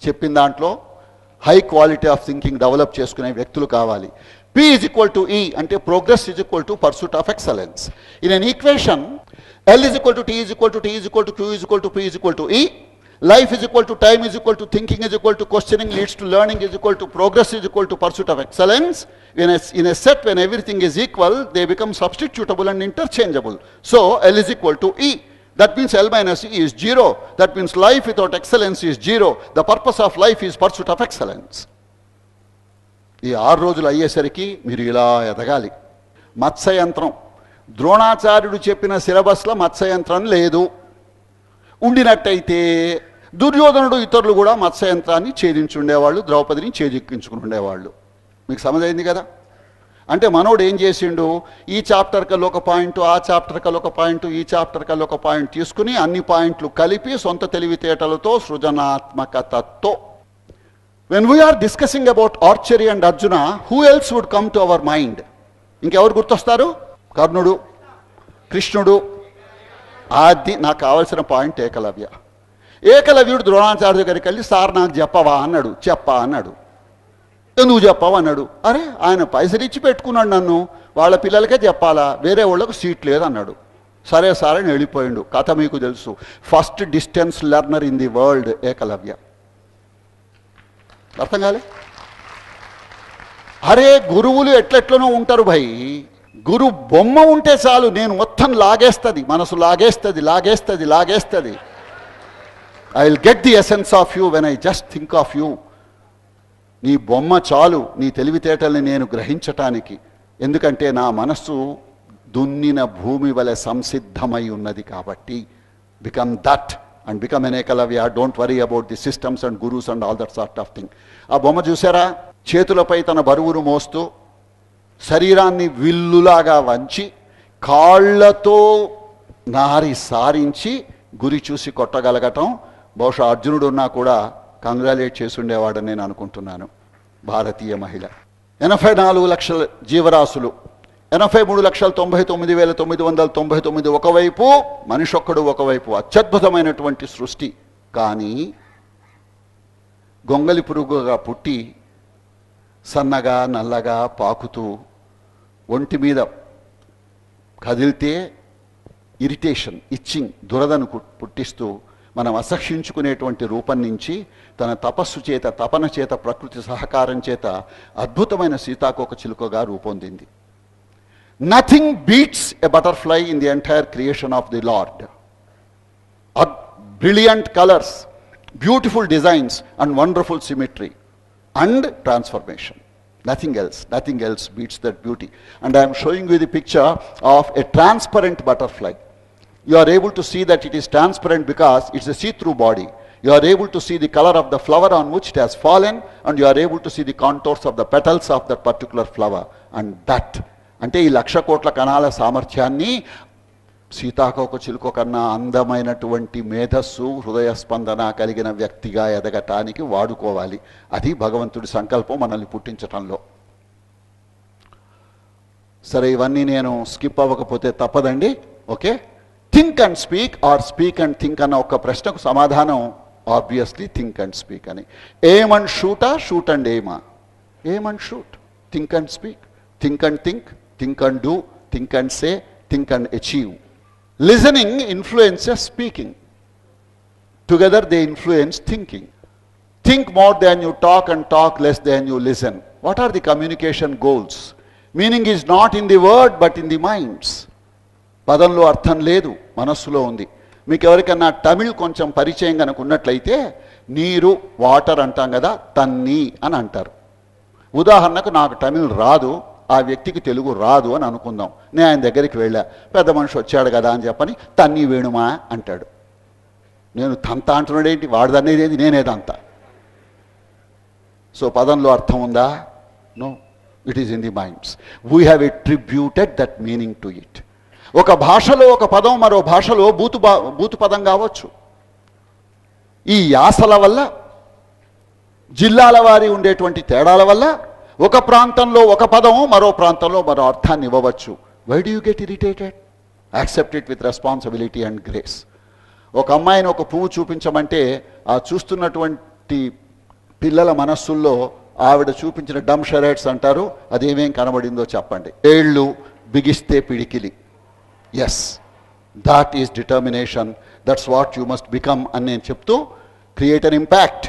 చెప్పిన దాంట్లో high quality of thinking develop చేసుకునే వ్యక్తులు కావాలి. P is equal to E అంటే progress is equal to pursuit of excellence. In an equation, L is equal to T is equal to T is equal to Q is equal to P is equal to E. Life is equal to time is equal to thinking is equal to questioning leads to learning is equal to progress is equal to pursuit of excellence. In a set, when everything is equal, they become substitutable and interchangeable. So L is equal to E. That means L minus E is 0. That means life without excellence is 0. The purpose of life is pursuit of excellence. ఈ 6 రోజులు అయ్యేసరికి మీరు ఇలా ఎదగాలి. మత్స్యయంత్రం, ద్రోణాచార్యుడు చెప్పిన సిలబస్లో మత్స్యయంత్రం లేదు. ఉండినట్టయితే దుర్యోధనుడు ఇతరులు కూడా మత్స్యయంత్రాన్ని ఛేదించుండేవాళ్ళు, ద్రౌపదిని ఛేదిక్కించుకుని ఉండేవాళ్ళు. మీకు సమజైంది కదా? అంటే మనోడు ఏం చేసిండు? ఈ చాప్టర్ కల్లా ఒక పాయింట్, ఆ చాప్టర్ కల్లా ఒక పాయింట్, ఈ చాప్టర్ కల్లా ఒక పాయింట్ తీసుకుని అన్ని పాయింట్లు కలిపి సొంత తెలివితేటలతో, సృజనాత్మకతతో. When we are discussing about archery and Arjuna, who else would come to our mind? ఇంకెవరు గుర్తొస్తారు? కర్ణుడు, కృష్ణుడు. అది నాకు కావాల్సిన పాయింట్ ఏకలవ్య. ఏకలవ్యుడు ద్రోణాచార్య దగ్గరికి వెళ్ళి, సార్ నాకు చెప్పవా అన్నాడు. చెప్పా అన్నాడు. ఎందుకు చెప్పావు అన్నాడు. అరే ఆయన పైసలు ఇచ్చి పెట్టుకున్నాడు నన్ను, వాళ్ళ పిల్లలకే చెప్పాలా, వేరే వాళ్ళకు సీట్ లేదు అన్నాడు. సరే సార్ అని వెళ్ళిపోయిండు. కథ మీకు తెలుసు. First distance learner in the world Ekalavya. అర్థం కాలే? అరే గురువులు ఎట్లెట్లనో ఉంటారు భయ్. గురు బొమ్మ ఉంటే చాలు, నేను మొత్తం లాగేస్తుంది, మనసు లాగేస్తుంది, లాగేస్తుంది, లాగేస్తుంది. I will get the essence of you when I just think of you. నీ బొమ్మ చాలు నీ తెలివితేటల్ని నేను గ్రహించటానికి. ఎందుకంటే నా మనస్సు దున్నిన భూమి వలె సంసిద్ధమై ఉన్నది కాబట్టి. Become that and become an Ekalavya. Don't worry about the systems and gurus and all that sort of thing. ఆ బొమ్మ చూసారా? చేతులపై తన బరువును మోస్తూ, శరీరాన్ని విల్లులాగా వంచి, కాళ్లతో నారి సారించి గురి చూసి కొట్టగలగటం. బహుశా అర్జునుడు ఉన్నా కూడా కంగ్రాలేట్ చేసి ఉండేవాడని నేను అనుకుంటున్నాను. భారతీయ మహిళ. 84 లక్షల జీవరాశులు, 83,99,999 ఒకవైపు, మనిషొక్కడు ఒకవైపు. అత్యద్భుతమైనటువంటి సృష్టి. కానీ గొంగలి పురుగుగా పుట్టి సన్నగా నల్లగా పాకుతూ ఒంటి మీద కదిలితే ఇరిటేషన్, ఇచ్చింగ్, దురదను పుట్టిస్తూ మనం అసహ్యించుకునేటువంటి రూపం నుంచి తన తపస్సు చేత, తపన చేత, ప్రకృతి సహకారం చేత అద్భుతమైన సీతాకోక చిలుకగా రూపొందింది. Nothing beats a butterfly in the entire creation of the lord. Brilliant colours, beautiful designs and wonderful symmetry and transformation. Nothing else beats that beauty. And I am showing you the picture of a transparent butterfly. You are able to see that it is transparent because it's a see-through body. You are able to see the color of the flower on which it has fallen, and you are able to see the contours of the petals of that particular flower. And that, అంటే ఈ 1,00,000 కోట్ల కణాల సామర్థ్యాన్ని సీతాకోక చిలుక కన్నా అందమైనటువంటి మేధస్సు హృదయ స్పందన కలిగిన వ్యక్తిగా ఎదగటానికి వాడుకోవాలి. అది భగవంతుడి సంకల్పం మనల్ని పుట్టించటంలో. సరే, ఇవన్నీ నేను స్కిప్ అవ్వకపోతే తప్పదండి. Okay, think and speak or speak and think అన్న ఒక ప్రశ్నకు సమాధానం ఆబ్వియస్లీ థింక్ అండ్ స్పీక్ అని. ఎయిమ్ అండ్ షూటా, షూట్ అండ్ ఎయిమా? Aim and shoot. Think and speak, think and think and do, think and say, think and achieve. Listening influences speaking. Together they influence thinking. Think more than you talk and talk less than you listen. What are the communication goals? Meaning is not in the word but in the minds. పదంలో అర్థం లేదు, మనస్సులో ఉంది. మీకు ఎవరికన్నా తమిళ్ కొంచెం పరిచయం కనుక ఉన్నట్లయితే నీరు వాటర్ అంటాం కదా, తన్ని అని అంటారు. ఉదాహరణకు నాకు తమిళ్ రాదు, ఆ వ్యక్తికి తెలుగు రాదు అని అనుకుందాం. నేను ఆయన దగ్గరికి వెళ్ళా, పెద్ద మనిషి వచ్చాడు కదా అని చెప్పని తన్ని వేణుమా అంటాడు. నేను తంత అంటున్నాడేంటి, వాడిదనేది ఏంటి, నేనేదంత. సో పదంలో అర్థం ఉందా? No, it is in the minds. We have attributed that meaning to it. ఒక భాషలో ఒక పదం మరో భాషలో బూతు పదం కావచ్చు. ఈ యాసల వల్ల, జిల్లాల వారి ఉండేటువంటి తేడాల వల్ల ఒక ప్రాంతంలో ఒక పదము మరో ప్రాంతంలో మరో అర్థాన్ని ఇవ్వవచ్చు. Why do you get irritated? Accept it with responsibility and grace. ఒక అమ్మాయిని ఒక పువ్వు చూపించమంటే ఆ చూస్తున్నటువంటి పిల్లల మనస్సుల్లో ఆవిడ చూపించిన డమ్ షరైట్స్ అంటారు, అదేమేం కనబడిందో చెప్పండి. ఏళ్ళు బిగిస్తే పిడికిలి. Yes, that is determination, that's what you must become అని నేను చెప్తూ, క్రియేట్ అన్ ఇంపాక్ట్.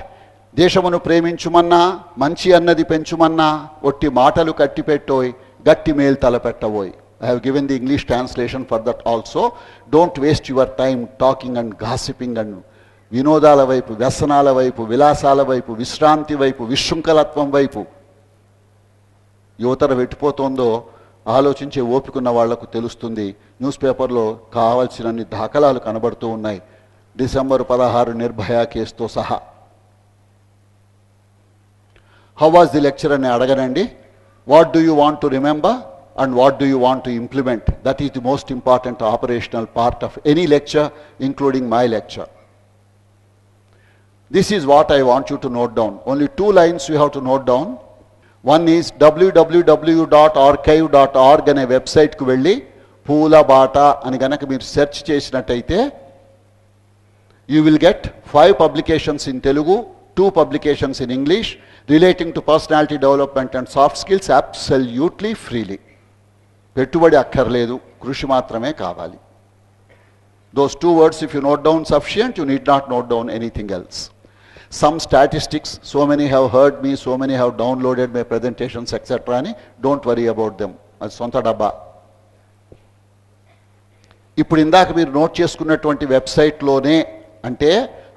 దేశమును ప్రేమించుమన్నా, మంచి అన్నది పెంచుమన్నా, ఒట్టి మాటలు కట్టిపెట్టోయ్, గట్టి మేలు తలపెట్టబోయ్. I have given the English translation for that also. Don't waste your time talking and gossiping and వినోదాల వైపు, వ్యసనాల వైపు, విలాసాల వైపు, విశ్రాంతి వైపు, విశృంఖలత్వం వైపు యువతర పెట్టిపోతుందో ఆలోచించే ఓపికన్న వాళ్లకు తెలుస్తుంది. న్యూస్ పేపర్లో కావాల్సినన్ని దాఖలాలు కనబడుతూ ఉన్నాయి, డిసెంబర్ 16 నిర్భయ కేసుతో సహా. హౌ వాజ్ ది లెక్చర్ అని అడగనండి. What do you want to remember and what do you want to implement? That is the most important operational part of any lecture, including my lecture. This is what I want you to note down. Only 2 lines you have to note down. One is www.archive.org అనే వెబ్సైట్కు వెళ్ళి పూల బాట అని గనక మీరు సెర్చ్ చేసినట్టయితే you will get 5 publications in Telugu, 2 publications in English relating to personality development and soft skills absolutely freely. పెట్టుబడి అక్కర్లేదు, కృషి మాత్రమే కావాలి. Those 2 words if you note down sufficient, you need not note down anything else. Some statistics, so many have heard me, so many have downloaded my presentations etc. అని don't worry about them. అది సొంత డబ్బా. ఇప్పుడు ఇందాక మీరు నోట్ చేసుకున్నటువంటి వెబ్సైట్లోనే, అంటే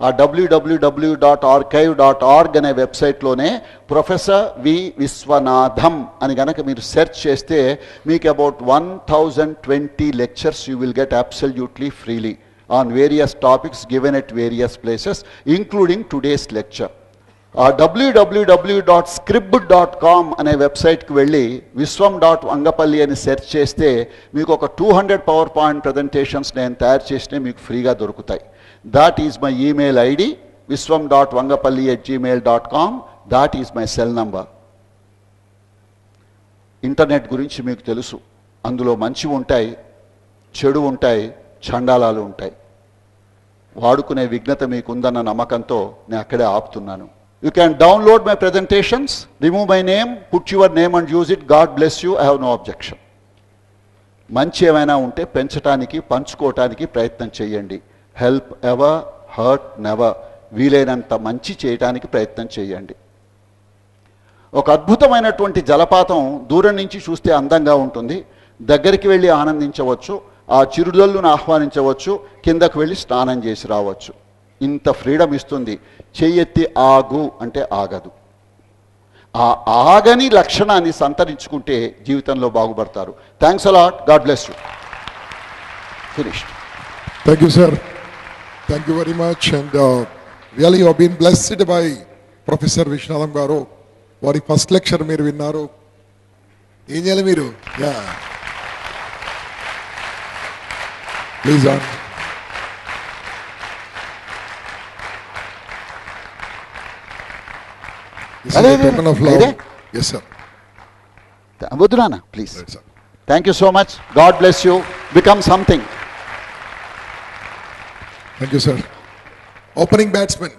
ఆ www.archive.org అనే వెబ్సైట్లోనే ప్రొఫెసర్ వి విశ్వనాథం అని గనక మీరు సెర్చ్ చేస్తే మీకు about 1020 lectures you will get absolutely freely on various topics given at various places, including today's lecture. www.scribd.com అనే వెబ్సైట్కి వెళ్ళి viswam.vangapalli అని సెర్చ్ చేస్తే మీకు ఒక 200 పవర్ పాయింట్ ప్రజెంటేషన్స్ నేను తయారు చేసినవి మీకు ఫ్రీగా దొరుకుతాయి. That is my email ID viswam.vangapalli@gmail.com. That is my cell number. Internet గురించి మీకు తెలుసు, అందులో మంచి ఉంటాయి, చెడు ఉంటాయి, చండాలాలు ఉంటాయి. వాడుకునే విఘ్నత మీకుందన్న నమ్మకంతో నేను అక్కడే ఆపుతున్నాను. You can download my presentations, remove my name, put your name and use it. God bless you. I have no objection. మంచి ఏమైనా ఉంటే పెంచడానికి, పంచుకోవటానికి ప్రయత్నం చేయండి. Help ever, hurt never. వీలైనంత మంచి చేయటానికి ప్రయత్నం చేయండి. ఒక అద్భుతమైనటువంటి జలపాతం దూరం నుంచి చూస్తే అందంగా ఉంటుంది, దగ్గరికి వెళ్ళి ఆనందించవచ్చు, ఆ చిరుదల్లును ఆహ్వానించవచ్చు, కిందకు వెళ్ళి స్నానం చేసి రావచ్చు. ఇంత ఫ్రీడమ్ ఇస్తుంది. చెయ్యెత్తి ఆగు అంటే ఆగదు. ఆ ఆగని లక్షణాన్ని సంతరించుకుంటే జీవితంలో బాగుపడతారు. Thanks a lot. God bless you. Finished. Thank you, sir. Thank you very much. And really you have been blessed by Professor Vishwanathan garu. వారి ఫస్ట్ లెక్చర్ మీరు విన్నారు. ఏం చేయాలి మీరు? Please on. This is Are, a token of love. are. Yes, sir. వద్దు నాన్న please. Right, sir. Thank you so much. God bless you. Become something. Thank you, sir. Opening batsman.